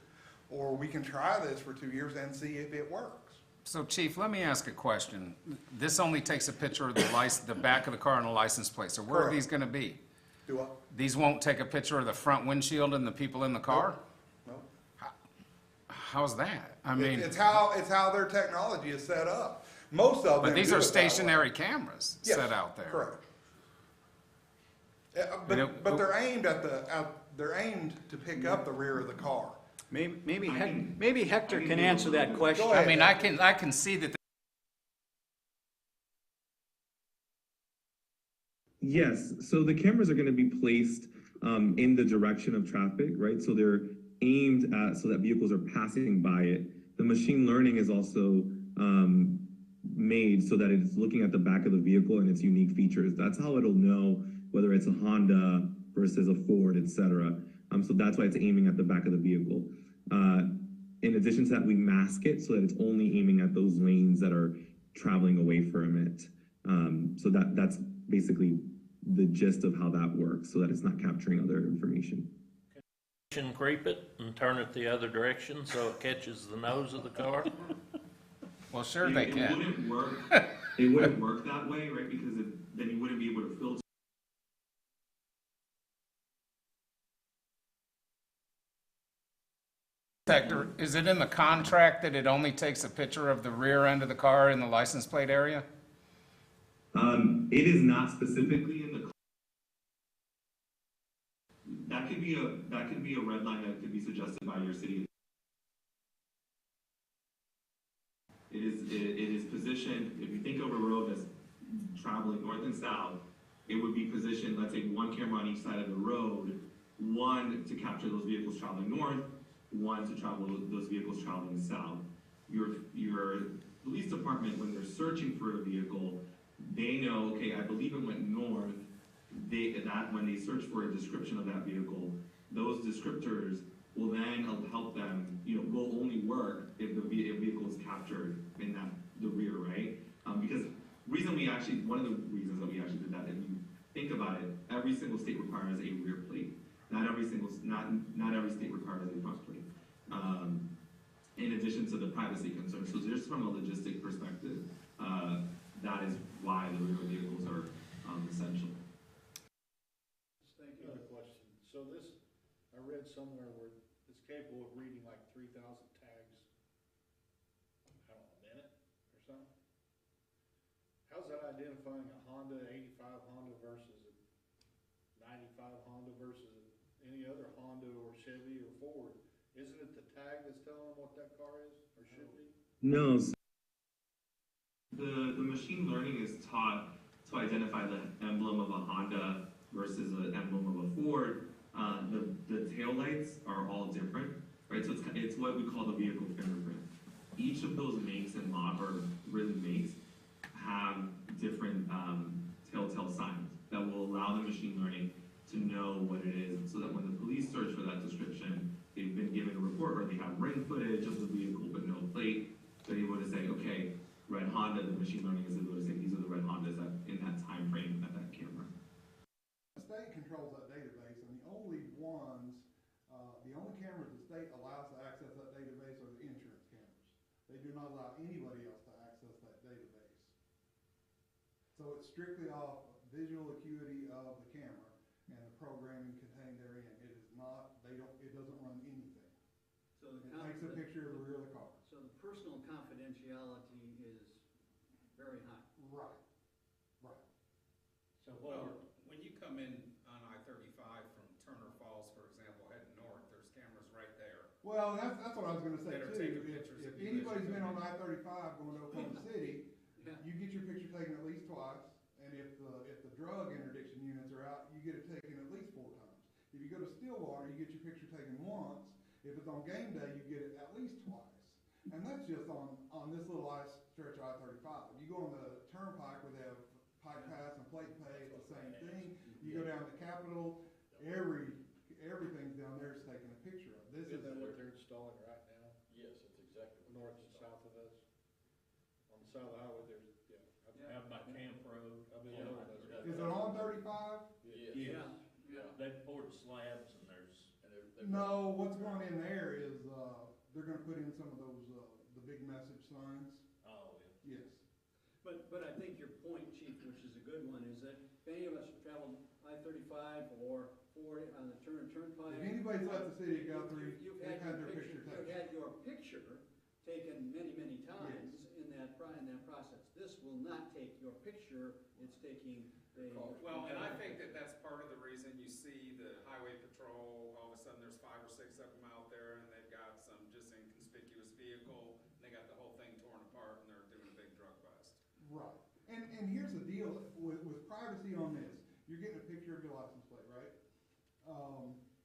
or we can try this for 2 years and see if it works. So Chief, let me ask a question. This only takes a picture of the back of the car and the license plate, so where are Correct. these gonna be? Do what? These won't take a picture of the front windshield and the people in the car? No. How's that? I mean, It's how their technology is set up. Most of them but these do are it that way. stationary cameras Yes, set out there. Correct. You know, But they're aimed they're aimed to pick up the rear of the car. Maybe Hector can answer that question. Go I ahead. mean, I can see that. Yes, so the cameras are going to be placed in the direction of traffic, right? So they're aimed at so that vehicles are passing by it. The machine learning is also made so that it's looking at the back of the vehicle and its unique features. That's how it'll know whether it's a Honda versus a Ford, etc. So that's why it's aiming at the back of the vehicle. In addition to that, we mask it so that it's only aiming at those lanes that are traveling away from it. So that's basically the gist of how that works, so that it's not capturing other information. Can creep it and turn it the other direction so it catches the nose of the car? Well, sure they It can. wouldn't work. It wouldn't work that way, right? Because then you wouldn't be able to filter. Hector, is it in the contract that it only takes a picture of the rear end of the car in the license plate area? It is not specifically in the. That could be a red line that could be suggested by your city. It is positioned. If you think of a road that's traveling north and south, it would be positioned. Let's say one camera on each side of the road, one to capture those vehicles traveling north, one to travel those vehicles traveling south. Your police department, when they're searching for a vehicle, they know, okay, I believe it went north. When they search for a description of that vehicle, those descriptors will then help them, will only work if the vehicle is captured in the rear, right? Because one of the reasons that we actually did that, if you think about it, every single state requires a rear plate. Not every state requires a front plate. In addition to the privacy concerns. So just from a logistic perspective, that is why the rear vehicles are essential. Thank you. Another question. So this, I read somewhere where it's capable of reading like 3,000 tags, I don't know, a minute or something? How's that identifying a Honda, 85 Honda versus a 95 Honda versus any other Honda or Chevy or Ford? Isn't it the tag that's telling them what that car is or should be? No. The machine learning is taught to identify the emblem of a Honda versus an emblem of a Ford. The tail lights are all different, right? So it's what we call the vehicle fingerprint. Each of those makes and model, or really makes, have different telltale signs that will allow the machine learning to know what it is, so that when the police search for that description, they've been given a report or they have ring footage of the vehicle but no plate, they're able to say, okay, red Honda, the machine learning is able to say these are the red Hondas in that time frame at that camera. The state controls that database, and the only cameras the state allows to access that database are the insurance cameras. They do not allow anybody else to access that database. So it's strictly off visual acuity of the camera and the programming contained therein. It is not, it doesn't run anything. So It takes a picture of the rear of the car. So the personal confidentiality is very high. Right, right. So Well, when you come in on I-35 from Turner Falls, for example, heading north, there's cameras right there. Well, that's what I was gonna say That are too. taking pictures If of you anybody's as you been come on in. I-35 going to Oklahoma City, Yeah. you get your picture taken at least twice, and if the drug interdiction units are out, you get it taken at least 4 times. If you go to Stillwater, you get your picture taken once. If it's on game day, you get it at least twice. And that's just on this little stretch of I-35. You go on the turnpike where they have Pike Pass and Plate Pay, it's the same thing. You go down to Capitol, everything's down there is taking a picture of. This Isn't that is what they're installing right now, Yes, it's exactly what. north and south of us? On the side of the highway, there's, Yeah. Out by Camp Road. I've been Yeah. over those. Is it on 35? Yes. Yeah, yeah. They poured slabs and there's, And they're. No, what's going in there is, they're gonna put in some of those, the big message signs. oh, yeah. Yes. But I think your point, Chief, which is a good one, is that if any of us have traveled I-35 or 40 on the Turnpike. If anybody's left the city of Guthrie, You've they've had their picture You've taken. had your picture taken many, many times in that process. This will not take your picture, it's taking the. Well, and I think that that's part of the reason you see the highway patrol, all of a sudden there's 5 or 6 of them out there and they've got some just inconspicuous vehicle, and they got the whole thing torn apart and they're doing a big drug bust. Right. And here's the deal with privacy on this. You're getting a picture of your license plate, right?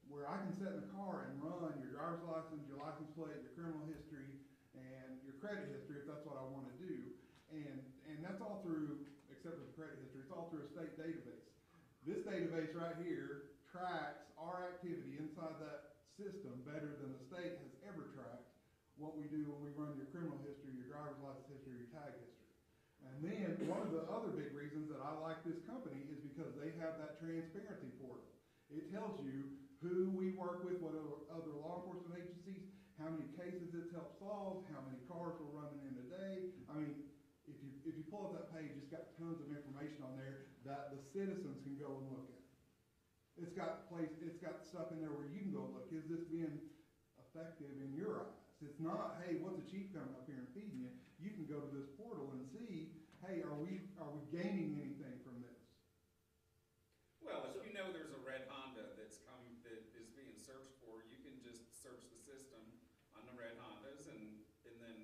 Where I can sit in the car and run your driver's license, your license plate, your criminal history, and your credit history, if that's what I want to do. And that's all through, except for the credit history, it's all through a state database. This database right here tracks our activity inside that system better than the state has ever tracked what we do when we run your criminal history, your driver's license history, your tag history. And then one of the other big reasons that I like this company is because they have that transparency portal. It tells you who we work with, what other law enforcement agencies, how many cases it's helped solve, how many cars we're running in a day. I mean, if you pull up that page, it's got tons of information on there that the citizens can go and look at. It's got stuff in there where you can go look, is this being effective in your eyes? It's not, hey, what's the chief coming up here and feeding you? You can go to this portal and see, hey, are we gaining anything from this? Well, if you know there's a red Honda that is being searched for, you can just search the system on the red Hondas and then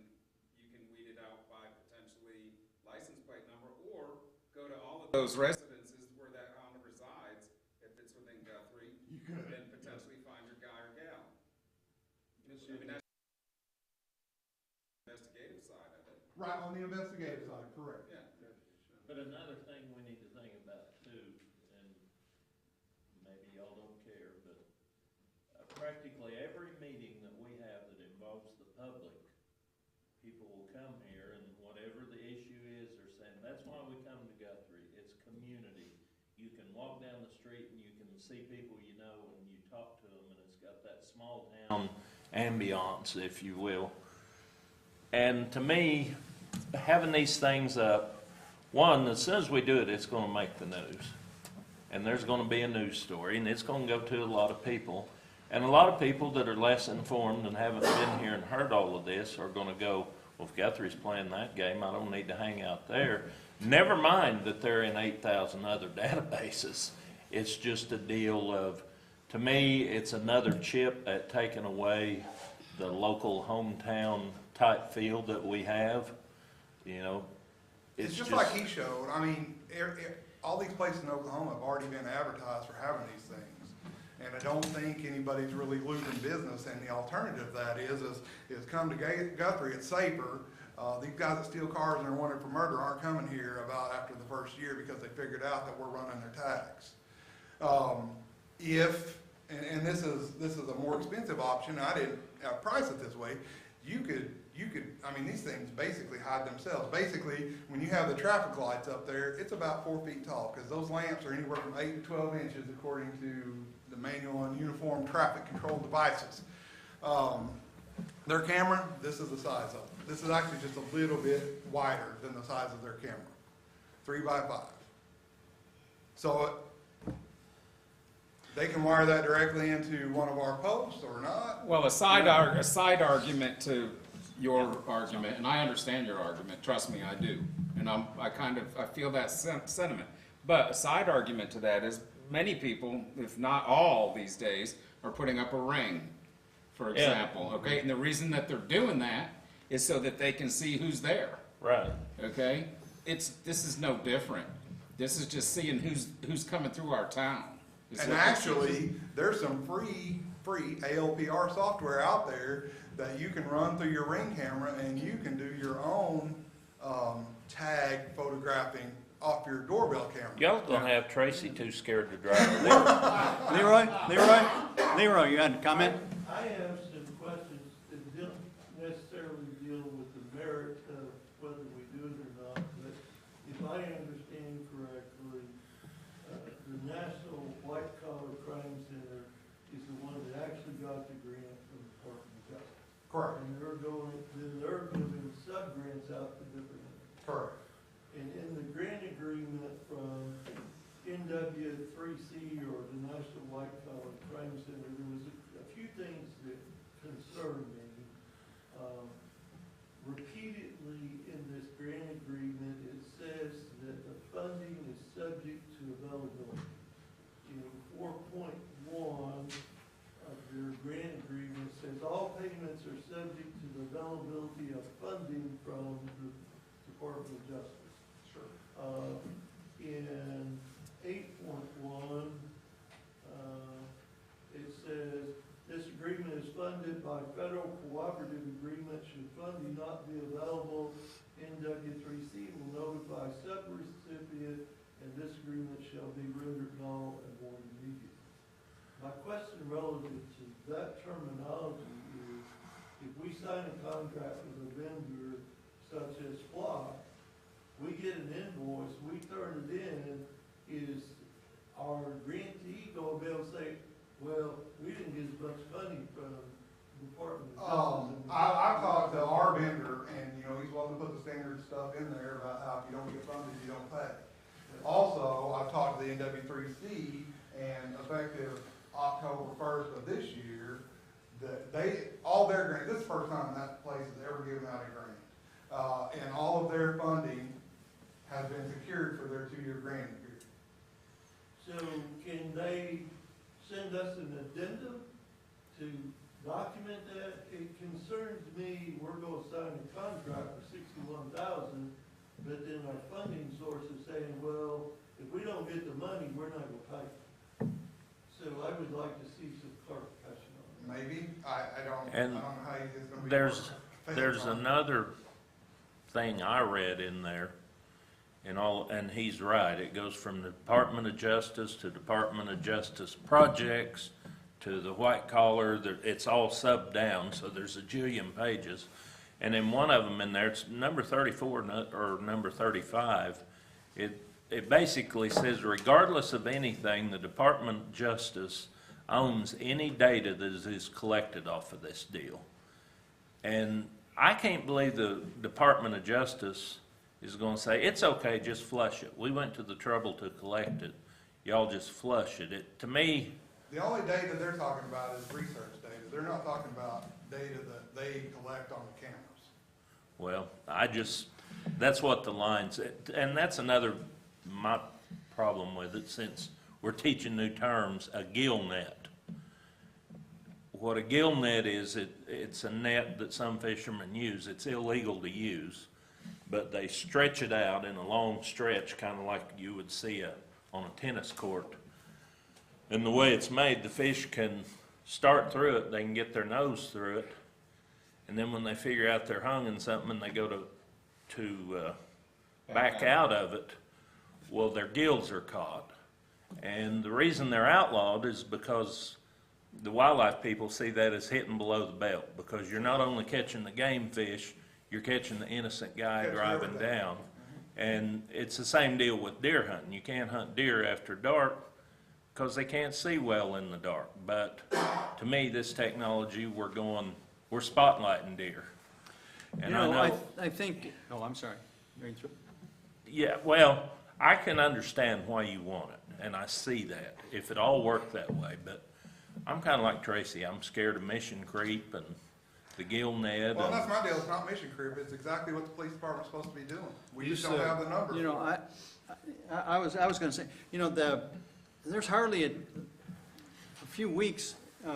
you can weed it out by potentially license plate number, or go to all of those residences where that Honda resides, if it's within Guthrie, You could. and potentially find your guy or gal. Yes, I mean, that's the investigative side of it. Right, on the investigative side, correct. Yeah. But another thing we need to think about too, and maybe y'all don't care, but practically every meeting that we have that involves the public, people will come here and whatever the issue is, they're saying, that's why we come to Guthrie, it's community. You can walk down the street and you can see people you know and you talk to them, and it's got that small town ambiance, if you will. And to me, having these things up, one, as soon as we do it, it's gonna make the news. And there's gonna be a news story, and it's gonna go to a lot of people. And a lot of people that are less informed and haven't been here and heard all of this are gonna go, well, if Guthrie's playing that game, I don't need to hang out there. Never mind that they're in 8,000 other databases. It's just a deal of, to me, it's another chip at taking away the local hometown type feel that we have, you know. It's just like he showed, I mean, all these places in Oklahoma have already been advertised for having these things. And I don't think anybody's really losing business, and the alternative to that is come to Guthrie, it's safer. These guys that steal cars and are wanted for murder aren't coming here about after the first year because they figured out that we're running their tax. And this is a more expensive option, I didn't price it this way, you could, I mean, these things basically hide themselves. Basically, when you have the traffic lights up there, it's about 4 feet tall, because those lamps are anywhere from 8 to 12 inches according to the manual and uniform traffic control devices. Their camera, this is the size of it. This is actually just a little bit wider than the size of their camera, 3 by 5. So they can wire that directly into one of our posts or not. Well, a side argument to your argument, and I understand your argument, trust me, I do. And I feel that sentiment. But a side argument to that is many people, if not all these days, are putting up a ring, for example, okay? And the reason that they're doing that is so that they can see who's there. Right. Okay? This is no different. This is just seeing who's coming through our town. And actually, there's some free ALPR software out there that you can run through your Ring camera, and you can do your own tag photographing off your doorbell camera. Y'all gonna have Tracy too scared to drive. Leroy, you had a comment? I have some questions that don't necessarily deal with the merit of whether we do it or not, but if I understand correctly, the National White Collar Crime Center is the one that actually got the grant from the Department of Justice. Correct. And they're giving sub-grants out to different ones. Correct. And in the grant agreement from NW3C or the National White Collar Crime Center, there was a few things that concerned me. Repeatedly in this grant agreement, it says that the funding is subject to availability. In 4.1 of your grant agreement says all payments are subject to the availability of funding from the Department of Justice. Sure. In 8.1, it says, this agreement is funded by federal cooperative agreement. Should funding not be available, NW3C will notify subrecipient, and this agreement shall be rendered null and void immediately. My question relative to that terminology is, if we sign a contract with a vendor such as Flock, we get an invoice, we turn it in, is our grantee going to be able to say, well, we didn't get as much money from the Department of Justice? I've talked to our vendor, and, he's willing to put the standard stuff in there about how if you don't get funded, you don't pay. Also, I've talked to the NW3C, and effective October 1st of this year, that all their grants, this is the first time that place has ever given out a grant. And all of their funding has been secured for their 2-year grant period. So can they send us an addendum to document that? It concerns me, we're going to sign a contract for $61,000, but then our funding source is saying, well, if we don't get the money, we're not going to pay. So I would like to see some clarification on that. Maybe, I don't And know how it's going to be. There's another thing I read in there, and he's right. It goes from the Department of Justice to Department of Justice projects to the white collar. It's all subbed down, so there's a jillion pages. And in one of them in there, it's number 34 or number 35. It basically says, regardless of anything, the Department of Justice owns any data that is collected off of this deal. And I can't believe the Department of Justice is gonna say, it's okay, just flush it. We went to the trouble to collect it. Y'all just flush it. To me, The only data they're talking about is research data. They're not talking about data that they collect on the cameras. well, that's what the lines, and that's another, my problem with it, since we're teaching new terms, a gill net. What a gill net is, it's a net that some fishermen use. It's illegal to use, but they stretch it out in a long stretch, kind of like you would see on a tennis court. And the way it's made, the fish can start through it, they can get their nose through it, and then when they figure out they're hung in something and they go to back out of it, well, their gills are caught. And the reason they're outlawed is because the wildlife people see that as hitting below the belt, because you're not only catching the game fish, you're catching the innocent guy driving down. And it's the same deal with deer hunting. You can't hunt deer after dark because they can't see well in the dark. But to me, this technology, we're spotlighting deer. And I think, oh, I'm sorry. yeah, well, I can understand why you want it, and I see that, if it all worked that way, but I'm kinda like Tracy, I'm scared of mission creep and the gill net. Well, that's my deal. It's not mission creep. It's exactly what the police department's supposed to be doing. We just don't have the numbers. You know, I was gonna say, you know, there's hardly a few weeks, 3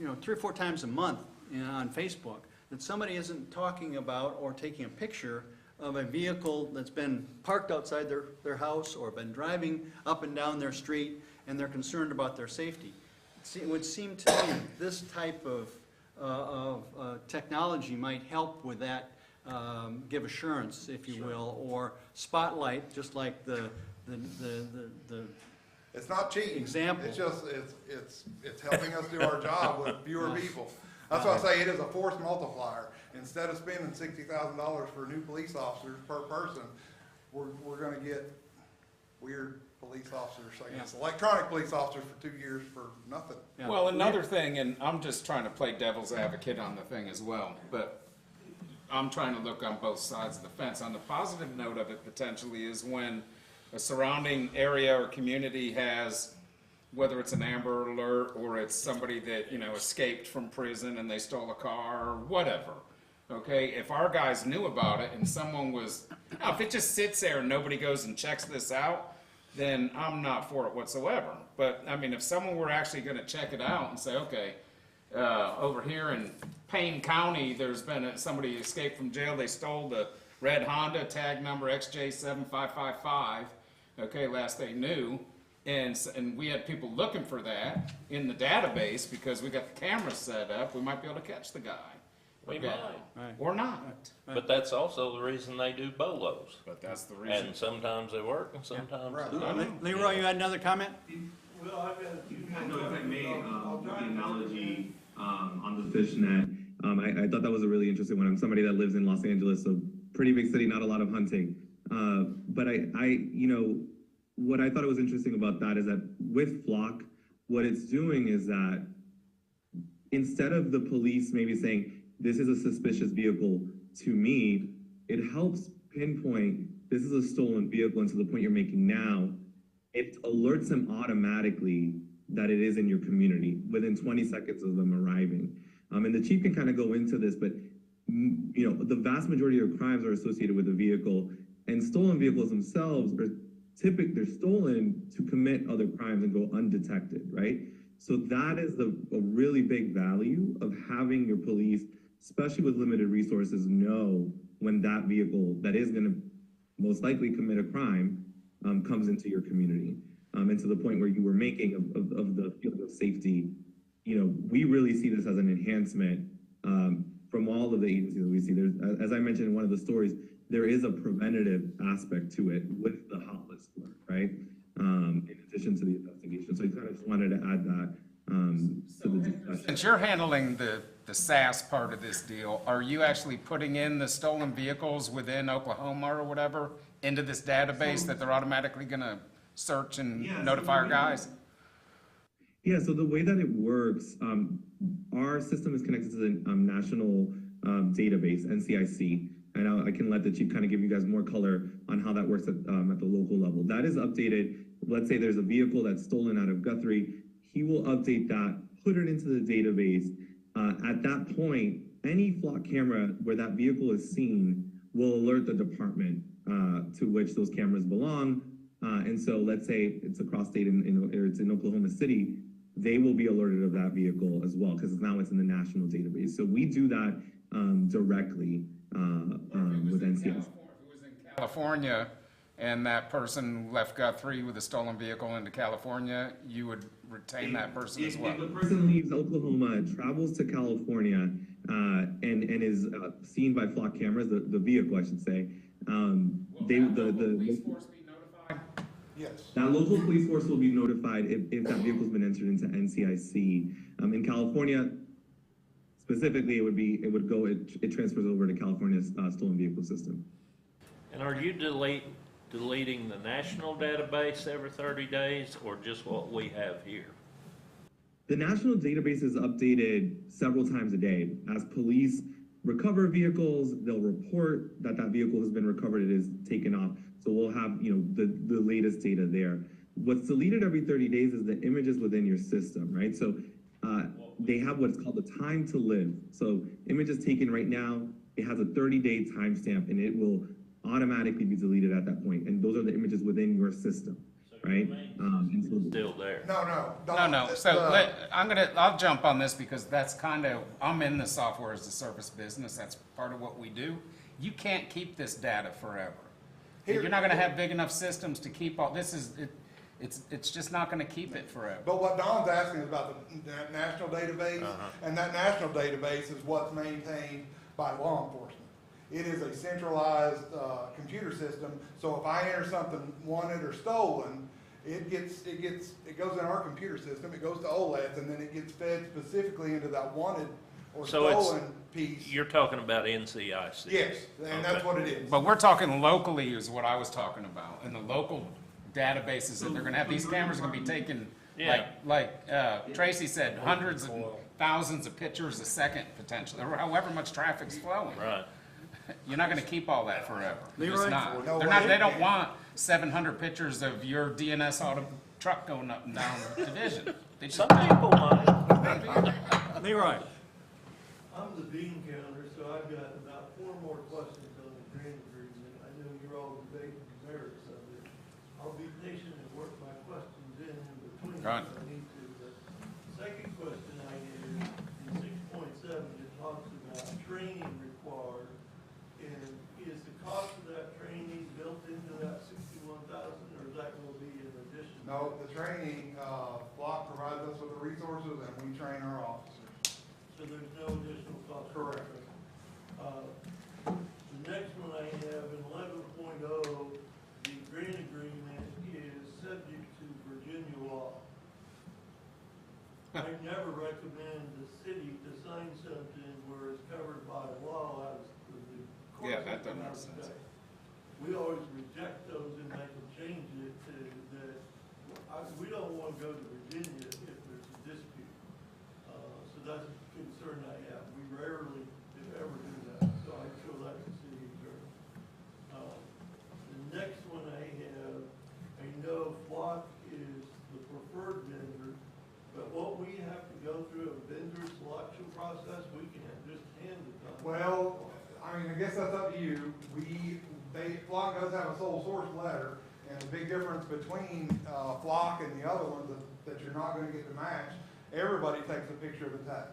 or 4 times a month on Facebook that somebody isn't talking about or taking a picture of a vehicle that's been parked outside their house or been driving up and down their street, and they're concerned about their safety. It would seem to me this type of technology might help with that, give assurance, if you will, or spotlight, just like the It's not cheating. Example. It's just, it's helping us do our job with fewer people. That's why I say it is a force multiplier. Instead of spending $60,000 for new police officers per person, we're gonna get weird police officers, I guess, electronic police officers for 2 years for nothing. Yeah. Well, another thing, and I'm just trying to play devil's advocate on the thing as well, but I'm trying to look on both sides of the fence. On the positive note of it potentially is when a surrounding area or community has, whether it's an Amber Alert or it's somebody that, escaped from prison and they stole a car or whatever, okay? If our guys knew about it and someone was, if it just sits there and nobody goes and checks this out, then I'm not for it whatsoever. But, I mean, if someone were actually gonna check it out and say, okay, over here in Payne County, there's been somebody escaped from jail, they stole the red Honda, tag number XJ7555, okay, last they knew, and we had people looking for that in the database because we got the cameras set up, we might be able to catch the guy. We Okay. might. Right. Or not. But that's also the reason they do bolos. But that's the reason. And sometimes they work and sometimes Right. they don't. Leroy, you had another comment? No, if I may, the analogy on the fish net, I thought that was a really interesting one. I'm somebody that lives in Los Angeles, so pretty big city, not a lot of hunting. But what I thought was interesting about that is that with Flock, what it's doing is that instead of the police maybe saying, this is a suspicious vehicle to me, it helps pinpoint this is a stolen vehicle, and to the point you're making now, it alerts them automatically that it is in your community within 20 seconds of them arriving. And the chief can kind of go into this, but the vast majority of crimes are associated with a vehicle, and stolen vehicles themselves are they're stolen to commit other crimes and go undetected, right? So that is a really big value of having your police, especially with limited resources, know when that vehicle that is going to most likely commit a crime comes into your community. And to the point where you were making of the field of safety, we really see this as an enhancement from all of the agencies that we see. There's, as I mentioned in one of the stories, there is a preventative aspect to it with the hot list work, right? In addition to the investigation. So I kind of just wanted to add that to the discussion. Since you're handling the SaaS part of this deal, are you actually putting in the stolen vehicles within Oklahoma or whatever into this database that they're automatically gonna search and notify our guys? Yeah, so the way that it works, our system is connected to the national database, NCIC. And I can let the chief kind of give you guys more color on how that works at the local level. That is updated. Let's say there's a vehicle that's stolen out of Guthrie. He will update that, put it into the database. At that point, any flock camera where that vehicle is seen will alert the department to which those cameras belong. And so let's say it's across state or it's in Oklahoma City, they will be alerted of that vehicle as well, because now it's in the national database. So we do that directly with NCIC. If it was in California and that person left Guthrie with a stolen vehicle into California, you would retain that person as well? If a person leaves Oklahoma, travels to California, and is seen by flock cameras, the vehicle, I should say, Police force be notified? Yes. that local police force will be notified if that vehicle's been entered into NCIC. In California, specifically, it transfers over to California's stolen vehicle system. And are you deleting the national database every 30 days or just what we have here? The national database is updated several times a day. As police recover vehicles, they'll report that vehicle has been recovered, it is taken off. So we'll have, the latest data there. What's deleted every 30 days is the images within your system, right? So they have what's called the time to live. So images taken right now, it has a 30-day timestamp, and it will automatically be deleted at that point. And those are the images within your system, right? And so Still there? No. So I'll jump on this because that's I'm in the software as a service business. That's part of what we do. You can't keep this data forever. You're not gonna have big enough systems to keep all, it's just not gonna keep it forever. But what Don's asking is about the national database, and that national database is what's maintained by law enforcement. It is a centralized computer system, so if I enter something wanted or stolen, it goes in our computer system, it goes to OLEDs, and then it gets fed specifically into that wanted or stolen piece. You're talking about NCIC? Yes, and that's what it is. But we're talking locally is what I was talking about, in the local databases that they're gonna have. These cameras are gonna be taking, like Tracy said, hundreds and thousands of pictures a second potentially, or however much traffic's flowing. Right. You're not gonna keep all that forever. You're Leroy? just not. No They're way. not, they don't want 700 pictures of your DNS auto truck going up and down Division. They just Some people might. Leroy? I'm the bean counter, so I've got about 4 more questions on the grant agreement. I know you're all debating the merits of it. I'll be patient and work my questions in between Right. if I need to. But the second question I have, in 6.7, it talks about training required. And is the cost of that training built into that 61,000, or is that going to be in addition? No, the training, Block provides us with the resources, and we train our officers. So there's no additional cost? Correct. The next one I have in 11.0, the grant agreement is subject to Virginia law. I never recommend the city to sign something where it's covered by law as the court. Yeah, that doesn't make sense. We always reject those and make them change it to that. We don't want to go to Virginia if there's a dispute. So that's a concern I have. We rarely, if ever, do that. So I feel like the city attorney. The next one I have, I know Flock is the preferred vendor, but what we have to go through a vendor selection process, we can't just hand it to them. Well, I guess that's up to you. Flock does have a sole source letter, and the big difference between Flock and the other ones that you're not gonna get to match, everybody takes a picture of the tag.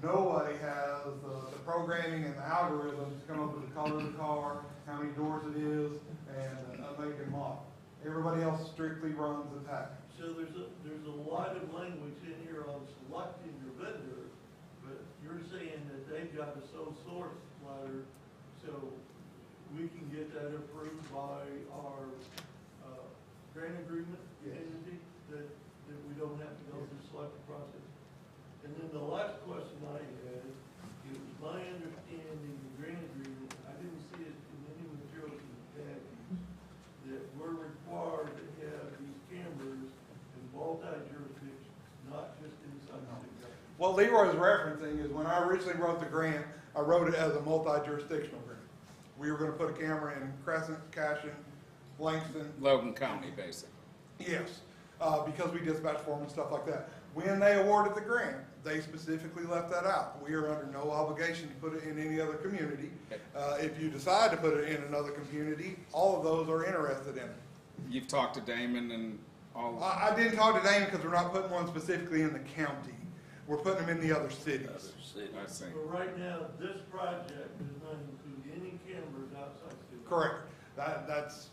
Nobody has the programming and the algorithms to come up with the color of the car, how many doors it is, and a make and model. Everybody else strictly runs the tag. So there's a lot of language in here on selecting your vendor, but you're saying that they've got a sole source letter, so we can get that approved by our grant agreement entity, that we don't have to go through the selection process. And then the last question I had, it was my understanding the grant agreement, I didn't see it in any materials in the package, that we're required to have these cameras in multi-jurisdictions, not just inside the city. What Leroy's referencing is when I originally wrote the grant, I I wrote it as a multi-jurisdictional grant. We were gonna put a camera in Crescent, Cashion, Langston. Logan County, basically. Yes, because we dispatch for them and stuff like that. When they awarded the grant, they specifically left that out. We are under no obligation to put it in any other community. If you decide to put it in another community, all of those are interested in it. You've talked to Damon and all. I didn't talk to Damon because we're not putting one specifically in the county. We're putting them in the other cities. I see. But right now, this project does not include any cameras outside city. Correct. That's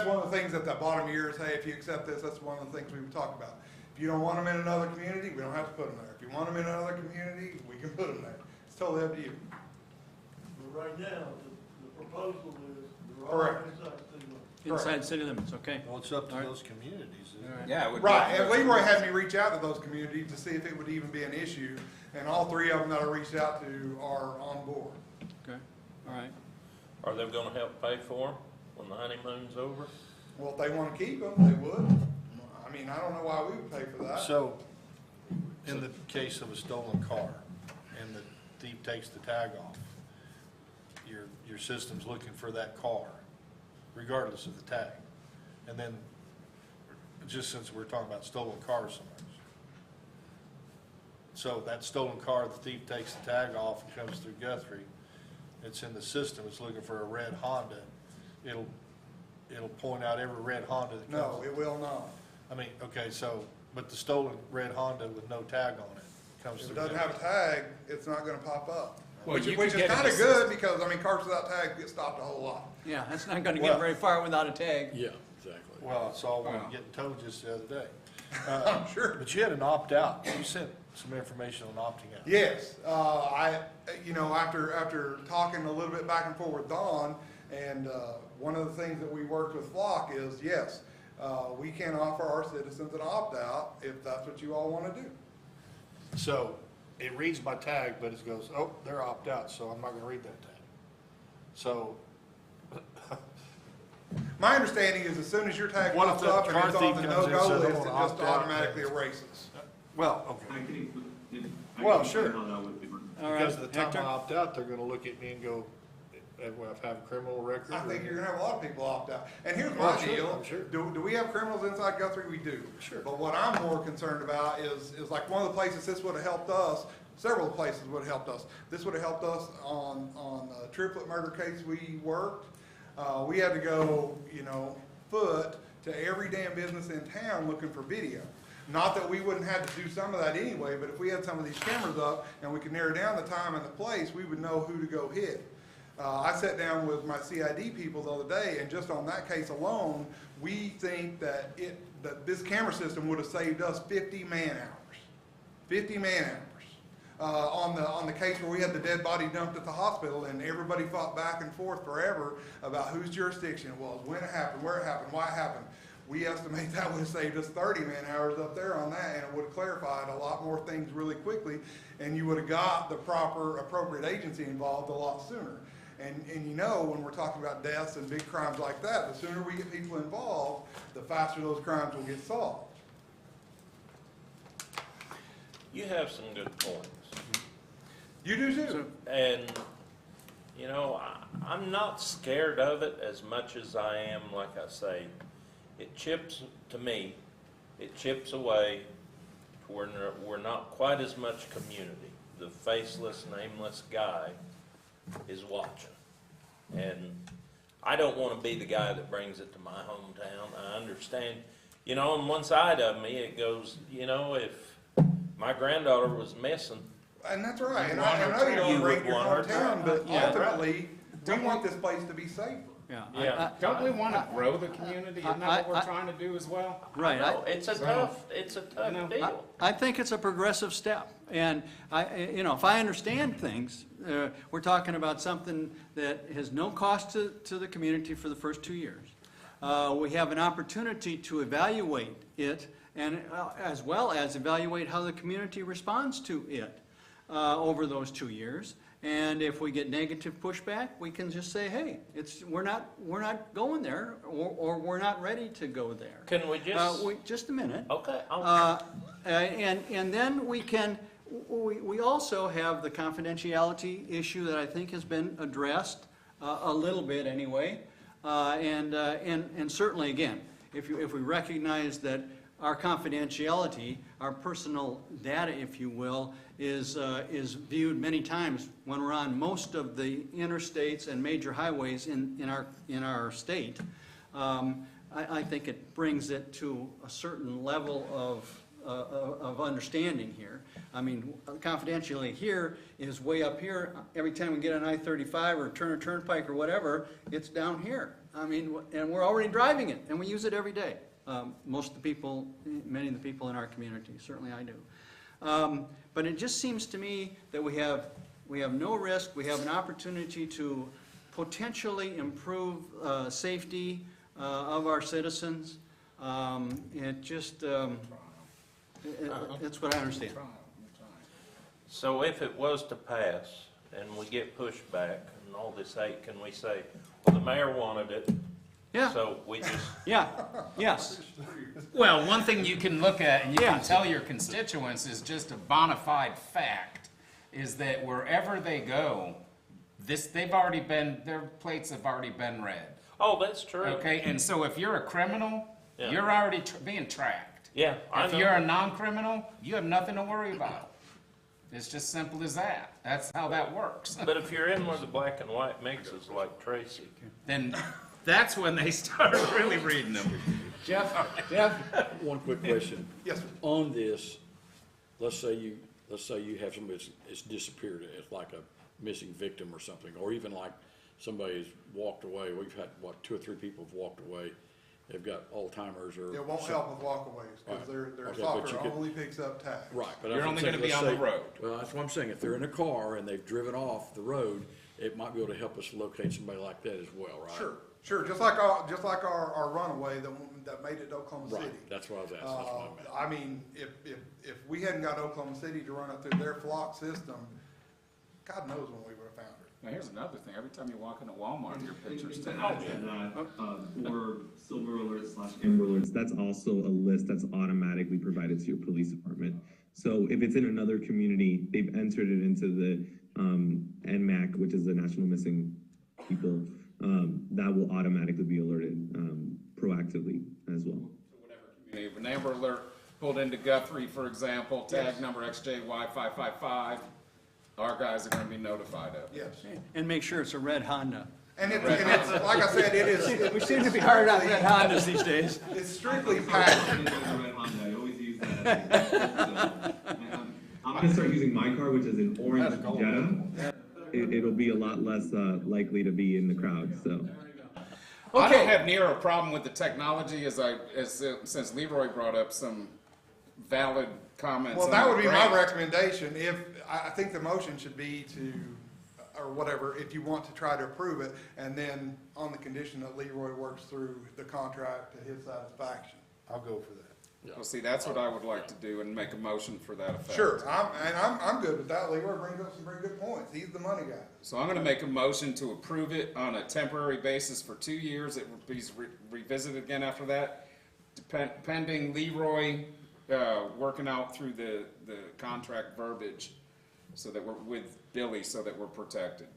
one of the things at the bottom here is, hey, if you accept this, that's one of the things we would talk about. If you don't want them in another community, we don't have to put them there. If you want them in another community, we can put them there. It's totally up to you. But right now, the proposal is they're all Correct. inside city limits. Inside city limits, okay. Well, it's up to All right. those communities. isn't it? Yeah, it would. Right, and Leroy had me reach out to those communities to see if it would even be an issue, and all three of them that I reached out to are on board. Okay, all right. Are they gonna help pay for them when the honeymoon's over? Well, if they want to keep them, they would. I mean, I don't know why we would pay for that. So, in the case of a stolen car, and the thief takes the tag off, your system's looking for that car, regardless of the tag. And then, just since we're talking about stolen cars so much. So that stolen car, the thief takes the tag off and comes through Guthrie, it's in the system, it's looking for a red Honda. It'll point out every red Honda that comes. No, it will not. I mean, okay, so, but the stolen red Honda with no tag on it comes If through. it doesn't have a tag, it's not gonna pop up. Well, Which you is could get kinda an good, because, I mean, cars without tags get stopped a whole lot. Yeah, that's not gonna Well- get very far without a tag. Yeah, exactly. Well, I saw one Wow. getting towed just the other day. I'm sure. But you had an opt-out. You sent some information on opting out. Yes, after talking a little bit back and forth with Dawn, and, one of the things that we worked with Flock is, yes, we can offer our citizens an opt-out if that's what you all wanna do. So it reads my tag, but it goes, oh, they're opt-out, so I'm not gonna read that tag. So My understanding is as soon as your tag What if pops the up and car it's on thief the comes in and no-go says, "I list, it wanna just opt out"? automatically erases. well, okay. I can include. Well, sure. How that would be. All right, Because of the time Hector? I opt out, they're gonna look at me and go, have a criminal record? I think you're gonna have a lot of people opt out. And here's Oh, my sure, deal. I'm sure. Do we have criminals inside Guthrie? We do. Sure. But what I'm more concerned about is like one of the places this would've helped us, several places would've helped us. This would've helped us on a triplet murder case we worked. We had to go, foot to every damn business in town looking for video. Not that we wouldn't have to do some of that anyway, but if we had some of these cameras up and we could narrow down the time and the place, we would know who to go hit. I sat down with my CID people the other day, and just on that case alone, we think that this camera system would have saved us 50 man-hours. 50 man-hours. On the case where we had the dead body dumped at the hospital, and everybody fought back and forth forever about whose jurisdiction it was, when it happened, where it happened, why it happened. We estimate that would have saved us 30 man-hours up there on that, and it would have clarified a lot more things really quickly, and you would have got the proper, appropriate agency involved a lot sooner. And when we're talking about deaths and big crimes like that, the sooner we get people involved, the faster those crimes will get solved. You have some good points. You do too. And, I'm not scared of it as much as I am, like I say, it chips away. We're not quite as much community. The faceless, nameless guy is watching. And I don't want to be the guy that brings it to my hometown. I understand, on one side of me, it goes, if my granddaughter was missing, And that's right, and I know you don't You rate would your want her hometown, but Yeah. ultimately, we want this place to be safer. Yeah. Yeah. Don't we want to grow the community? Isn't that what we're I- trying to do as well? Right. no, it's a tough No. deal. I think it's a progressive step, and if I understand things, we're talking about something that has no cost to the community for the first 2 years. We have an opportunity to evaluate it, and as well as evaluate how the community responds to it over those 2 years. And if we get negative pushback, we can just say, hey, we're not going there, or we're not ready to go there. Can we just, Just a minute. okay, And then we can We also have the confidentiality issue that I think has been addressed a little bit anyway. And certainly, again, if we recognize that our confidentiality, our personal data, if you will, is viewed many times when we're on most of the interstates and major highways in our state, I think it brings it to a certain level of understanding here. I mean, confidentiality here is way up here. Every time we get on I-35 or Turner Turnpike or whatever, it's down here. I mean, and we're already driving it, and we use it every day. Most of the people, many of the people in our community, certainly I do. But it just seems to me that we have no risk. We have an opportunity to potentially improve safety of our citizens. It just, it's what I understand. So if it was to pass and we get pushback and all this hate, can we say, well, the mayor wanted it, Yeah, so we just, yeah, yes. Well, one thing you can look at and you Yeah. can tell your constituents is just a bona fide fact, is that wherever they go, their plates have already been read. oh, that's true. Okay, and so if you're a criminal, Yeah. you're already being tracked. Yeah, I If know. you're a non-criminal, you have nothing to worry about. It's just simple as that. That's how that works. But if you're in where the black and white mixes like Tracy, Then that's when they start really reading them. Jeff? One quick question. Yes, sir. On this, let's say you have somebody that's disappeared, it's like a missing victim or something, or even like somebody's walked away. We've had, 2 or 3 people have walked away. They've got Alzheimer's or. It won't help with walkaways, because Right. their Okay, but you software could- only picks up tags. Right, but You're I'm only saying, gonna be let's on the say- road. Well, that's what I'm saying. If they're in a car and they've driven off the road, it might be able to help us locate somebody like that as well, right? Sure, just like our runaway that made it to Oklahoma City. Right, that's what I was asking, that's what I meant. I mean, if we hadn't got Oklahoma City to run it through their flock system, God knows when we would have found her. Now, here's another thing, every time you walk into Walmart, your picture's To taken. add to that, for silver alerts / amber alerts, that's also a list that's automatically provided to your police department. So if it's in another community, they've entered it into the NMAC, which is the National Missing People, that will automatically be alerted proactively as well. If an Amber Alert pulled into Guthrie, for example, tag number XJY555, our guys are gonna be notified of it. Yes. And make sure it's a red Honda. And it's, like I said, it is. We seem to be hard on red Hondas these days. It's strictly packaged. I always use that. I'm gonna start using my car, which is an orange Jetta. It'll be a lot less likely to be in the crowd, so. I don't Okay, have near a problem with the technology since Leroy brought up some valid comments. Well, on that the would be my grant. recommendation. I think the motion should be to, or whatever, if you want to try to approve it, and then on the condition that Leroy works through the contract to his satisfaction. I'll go for that. Well, see, that's what I would like to do and make a motion for that effect. Sure, I'm good with that. Leroy brings up some very good points. He's the money guy. So I'm gonna make a motion to approve it on a temporary basis for 2 years. It will be revisited again after that, pending Leroy, working out through the contract verbiage, so that we're with Billy, so that we're protected.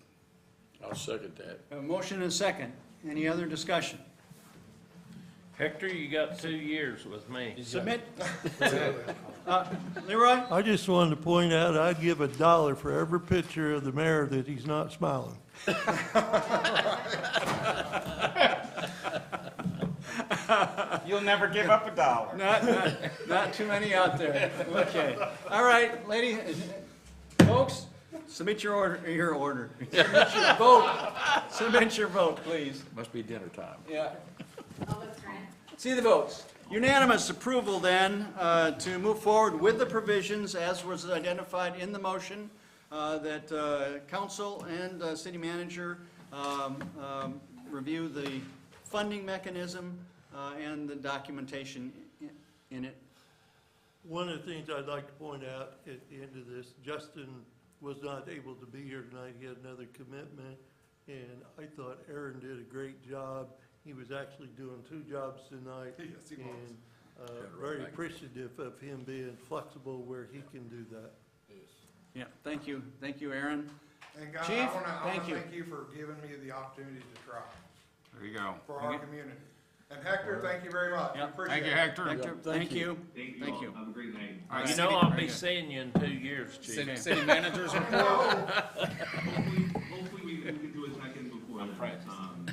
I'll second that. a motion and a second. Any other discussion? Hector, you got 2 years with me. Submit. Leroy? I just wanted to point out, I'd give $1 for every picture of the mayor that he's not smiling. You'll never give up a dollar. Not too many out there. Okay. All right, ladies, folks, submit your order. Submit your vote. Submit your vote, please. Must be dinner time. Yeah. Almost Grant. See the votes. Unanimous approval then to move forward with the provisions as was identified in the motion that council and city manager review the funding mechanism and the documentation in it. One of the things I'd like to point out at the end of this, Justin was not able to be here tonight. He had another commitment, and I thought Aaron did a great job. He was actually doing 2 jobs tonight. Yes, he was. And very appreciative of him being flexible where he can do that. Yeah, thank you, Aaron. And guys, Chief, I wanna thank you. thank you for giving me the opportunity to try There you go. for our community. And Hector, thank you very much. We Yep. appreciate Thank you, it. Hector. Hector, thank you. Thank you Thank all. you. Have a great night. All right, You city- know, I'll very be good. seeing you in 2 years, Chief. City managers report. Hopefully we can do a check-in before I'm then. practicing.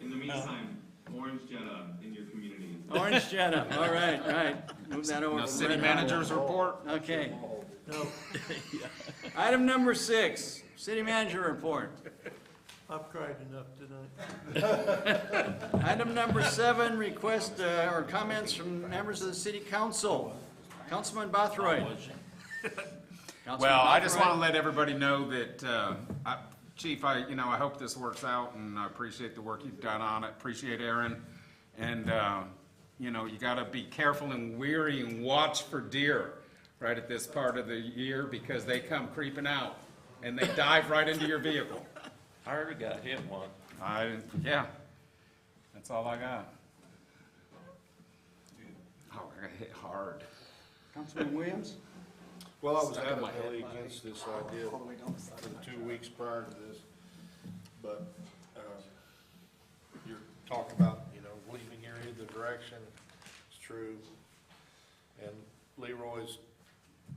In the meantime, Orange Jetta in your community. Orange Jetta, all right. Move that over. No from city Red managers report. Hot. Okay. No, Item number 6, city manager report. I've cried enough tonight. Item number 7, request or comments from members of the city council. Councilman Bothroyd. Well, I just want to let everybody know that, Chief, I hope this works out, and I appreciate the work you've done on it, appreciate Aaron. And, you gotta be careful and wary and watch for deer right at this part of the year, because they come creeping out, and they dive right into your vehicle. I already got hit one. Yeah, that's all I got. Oh, I got hit hard. Councilman Williams? Well, I was Stuck in my head. adamantly against this idea for the 2 weeks prior to this, but, you're talking about, leaving here either direction, it's true. And Leroy's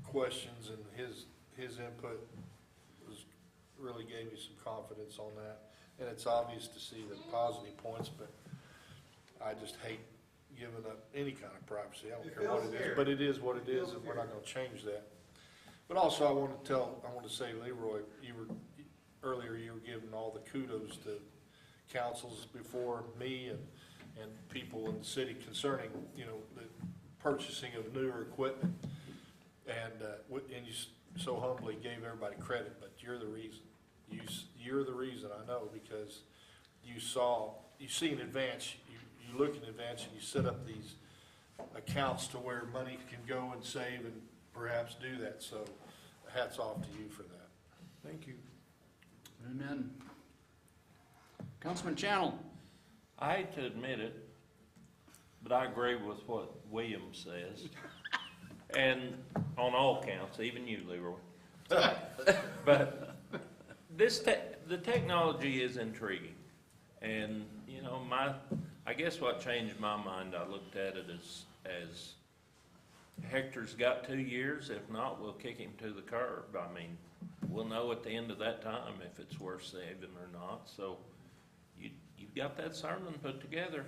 questions and his input really gave me some confidence on that. And it's obvious to see the positive points, but I just hate giving up any kind of privacy. I don't care what it is, but it is what it is, and we're not gonna change that. But also, I want to say, Leroy, earlier you were giving all the kudos to councils before me and people in the city concerning, the purchasing of newer equipment. And you so humbly gave everybody credit, but you're the reason. You're the reason, I know, because you see in advance, you look in advance and you set up these accounts to where money can go and save and perhaps do that. So hats off to you for that. Thank you. Amen. Councilman Channel? I hate to admit it, but I agree with what Williams says. And on all counts, even you, Leroy. But the technology is intriguing. And, I guess what changed my mind, I looked at it as Hector's got 2 years. If not, we'll kick him to the curb. I mean, we'll know at the end of that time if it's worth saving or not. So you've got that sermon put together.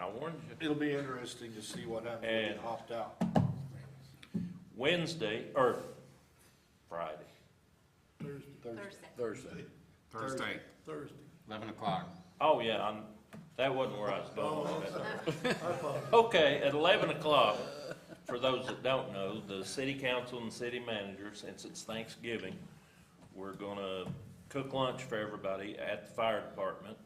I warned you. It'll be interesting to see what happens when you opt out. Wednesday, or Friday. Thursday. Thursday, 11 o'clock. Oh, yeah, that wasn't where I was going with that. Okay, at 11 o'clock, for those that don't know, the city council and city manager, since it's Thanksgiving, we're gonna cook lunch for everybody at the fire department.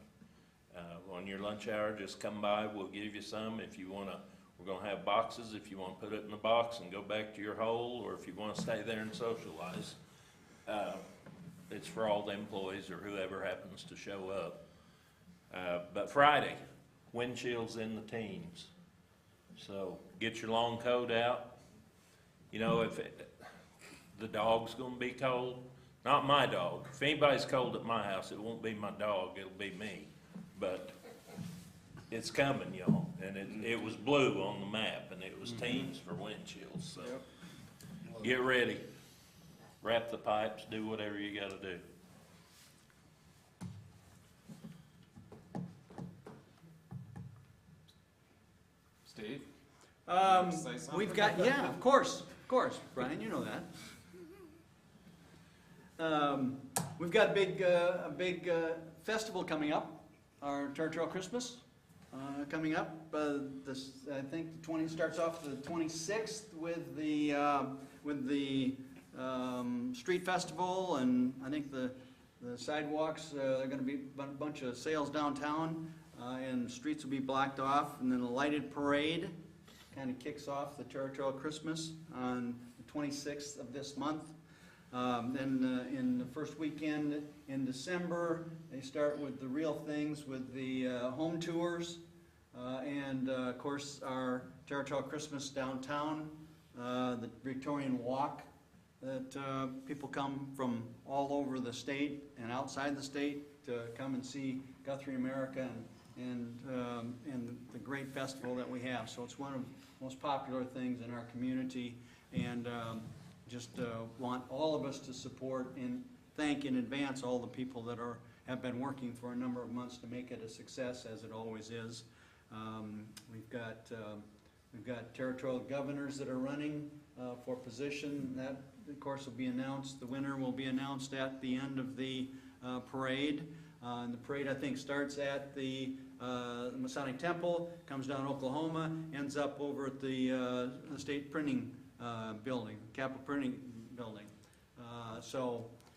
On your lunch hour, just come by, we'll give you some. If you wanna, we're gonna have boxes, if you wanna put it in the box and go back to your hole, or if you wanna stay there and socialize. It's for all the employees or whoever happens to show up. But Friday, wind chill's in the teens. So get your long coat out. If the dog's gonna be cold, not my dog. If anybody's cold at my house, it won't be my dog, it'll be me. But it's coming, y'all, and it was blue on the map, and it was teens for wind chills, so get ready. Wrap the pipes, do whatever you gotta do. Steve? Say something? We've got, yeah, of course, Brian, you know that. We've got a big festival coming up, our Territorial Christmas coming up. I think starts off the 26th with the street festival, and I think the sidewalks, there are gonna be a bunch of sales downtown, and streets will be blocked off, and then a lighted parade kind of kicks off the Territorial Christmas on the 26th of this month. Then in the first weekend in December, they start with the real things with the home tours, and of course our Territorial Christmas downtown, the Victorian Walk that people come from all over the state and outside the state to come and see Guthrie America and the great festival that we have. So it's one of the most popular things in our community, and just want all of us to support and thank in advance all the people that have been working for a number of months to make it a success, as it always is. We've got territorial governors that are running for position. That, of course, will be announced. The winner will be announced at the end of the parade. And the parade, I think, starts at the Masonic Temple, comes down Oklahoma, ends up over at the State Printing Building, Capitol Printing Building.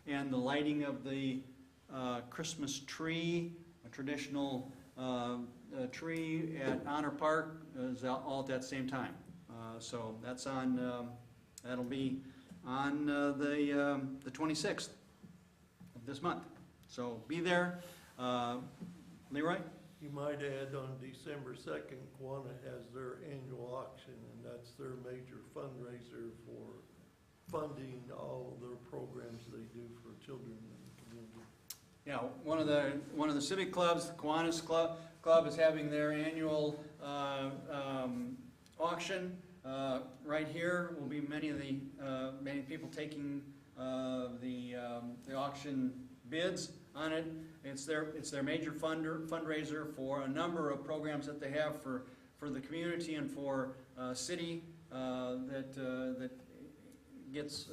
And the lighting of the Christmas tree, a traditional tree at Honor Park, is all at that same time. So that's on, that'll be on the 26th of this month. So be there. Leroy? You might add on December 2nd, Kiwanis has their annual auction, and that's their major fundraiser for funding all of their programs they do for children in the community. Yeah, one of the civic clubs, the Kiwanis Club is having their annual auction. Right here will be many people taking the auction bids on it. It's their major fundraiser for a number of programs that they have for the community and for city that gets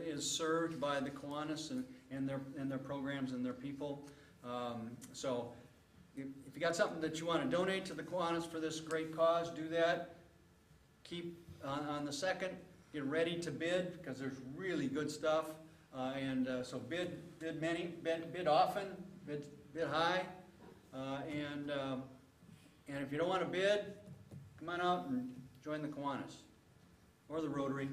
is served by the Kiwanis and their programs and their people. So if you got something that you want to donate to the Kiwanis for this great cause, do that. Keep on the 2nd, get ready to bid, because there's really good stuff. So bid often, bid high, and if you don't want to bid, come on out and join the Kiwanis, or the Rotary,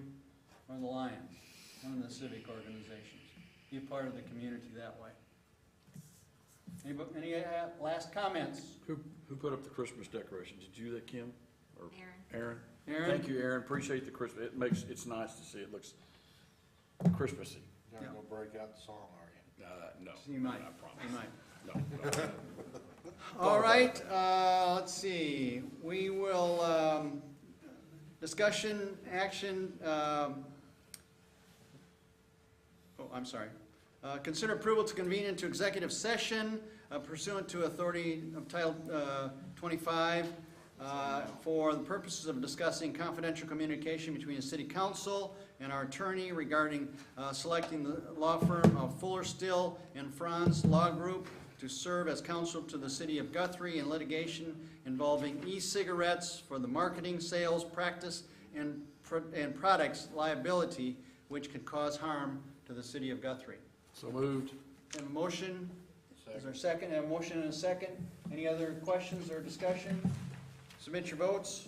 or the Lions, one of the civic organizations. Be a part of the community that way. Any last comments? Who put up the Christmas decorations? Did you do that, Kim? Or Aaron. Aaron? Thank you, Aaron. Appreciate the Christmas. It's nice to see. It looks Christmassy. You're gonna go break out the song, are you? No. You might. I promise. You might. No. All right, let's see. We will, discussion, action, I'm sorry. Consider approval to convene into executive session pursuant to authority of Title 25 for the purposes of discussing confidential communication between the City Council and our attorney regarding selecting the law firm of Fuller Still and Franz Law Group to serve as counsel to the City of Guthrie in litigation involving e-cigarettes for the marketing, sales, practice, and products liability which could cause harm to the City of Guthrie. So moved. Have a motion? Is there a second? Have a motion and a second? Any other questions or discussion? Submit your votes.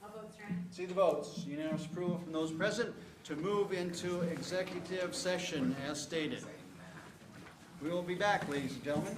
All votes are in. See the votes. Unanimous approval from those present to move into executive session as stated. We will be back, ladies and gentlemen.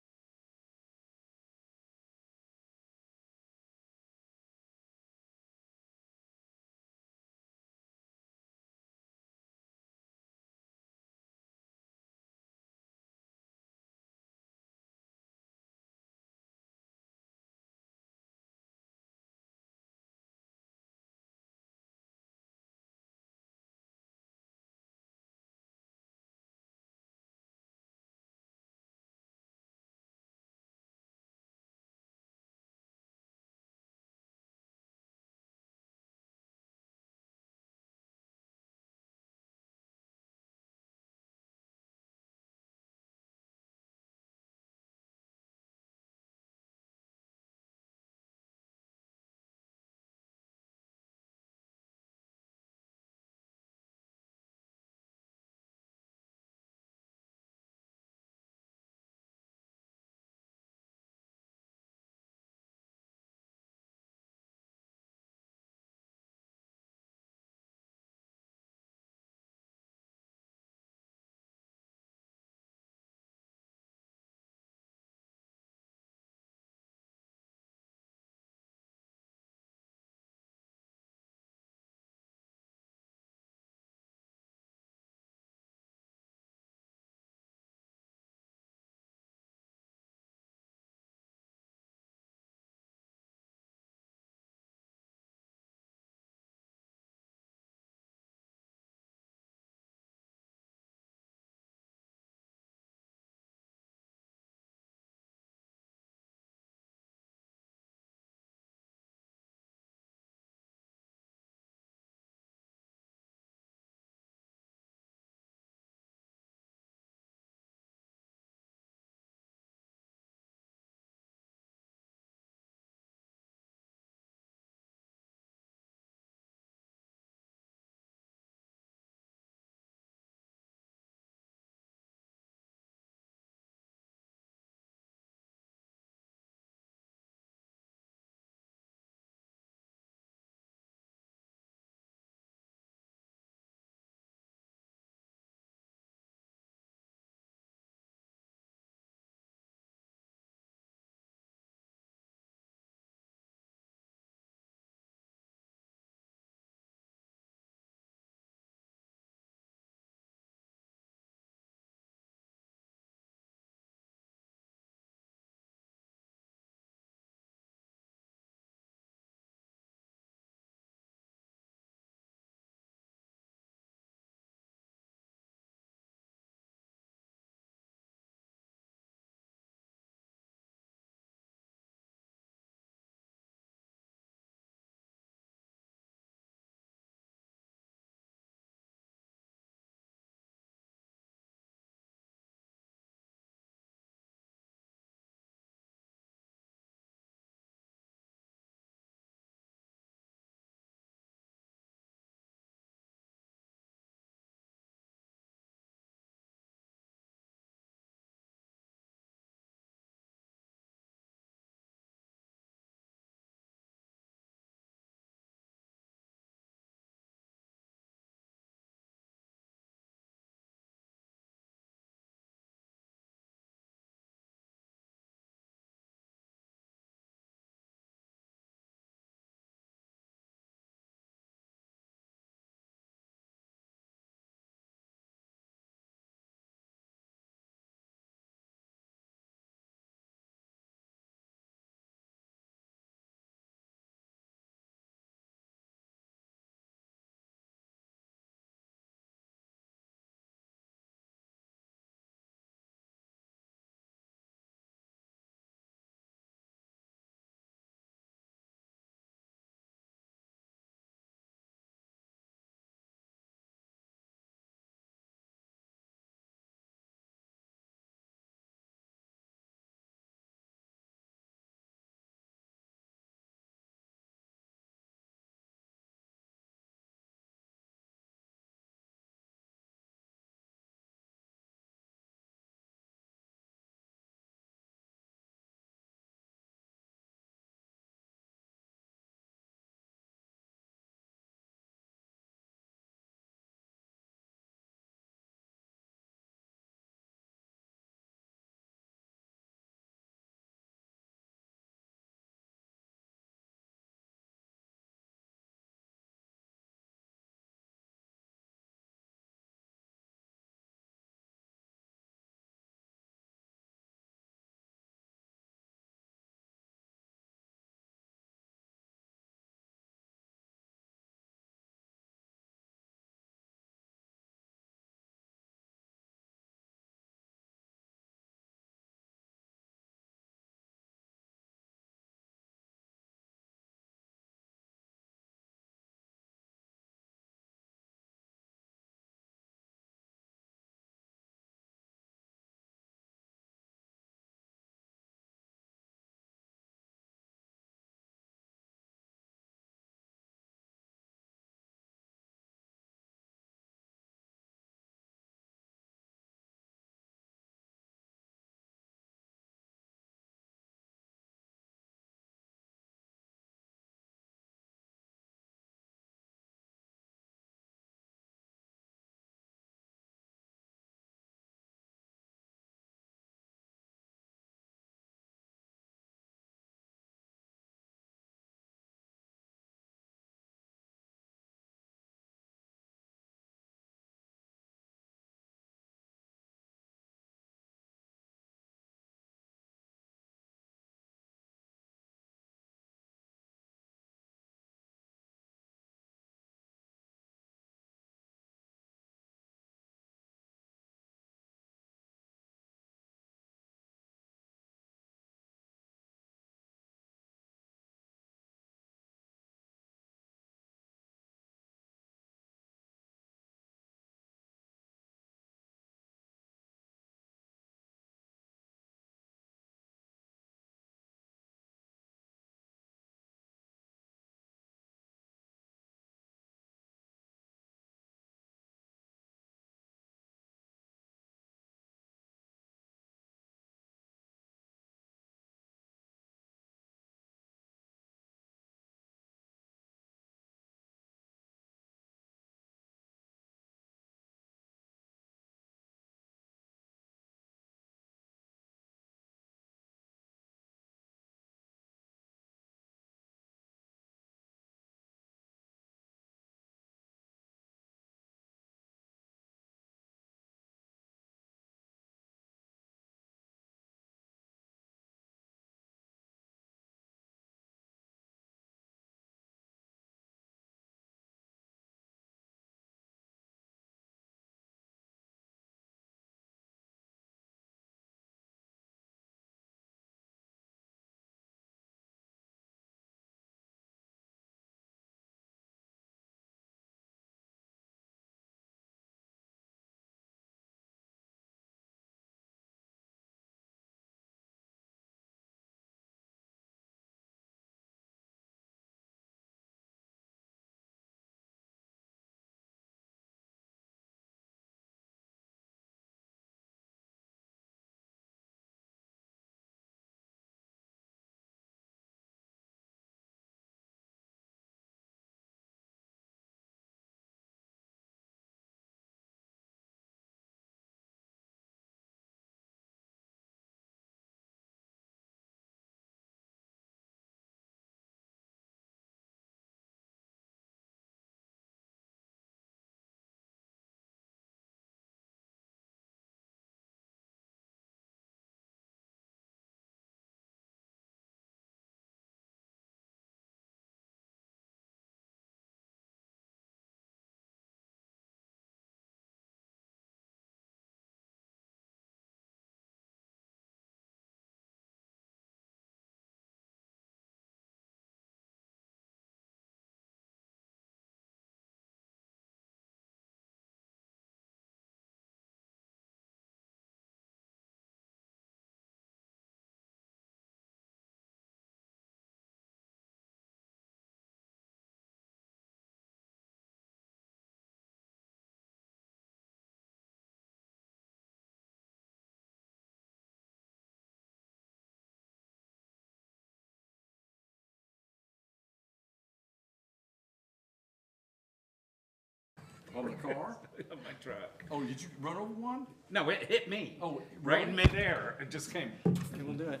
On the car? On my truck. Oh, did you run over one? No, it hit me. Oh, Right in midair. It just came Okay, we'll do it.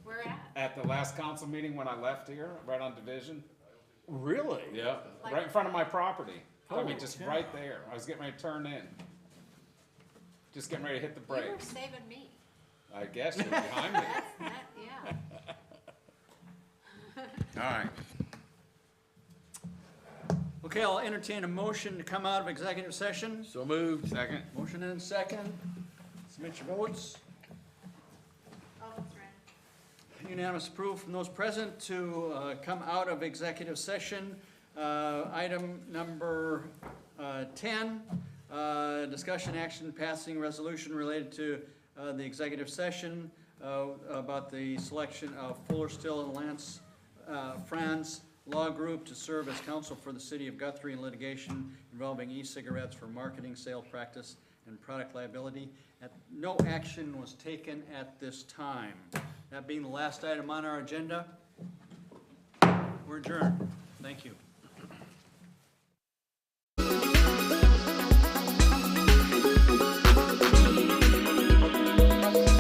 Where at? at the last council meeting when I left here, right on Division. Really? Yeah, Like- right in front of my property. I Holy mean, just cow. right there. I was getting ready to turn in. Just getting ready to hit the You were brakes. saving me. I guess you're behind me. Yeah. All right. Okay, I'll entertain a motion to come out of executive session. So moved. Second. Motion and second. Submit your votes. All votes ran. Unanimous approval from those present to come out of executive session. Item number 10, discussion action passing resolution related to the executive session about the selection of Fuller Still and Lance Franz Law Group to serve as counsel for the city of Guthrie in litigation involving e-cigarettes for marketing, sale, practice, and product liability. No action was taken at this time. That being the last item on our agenda, we're adjourned. Thank you.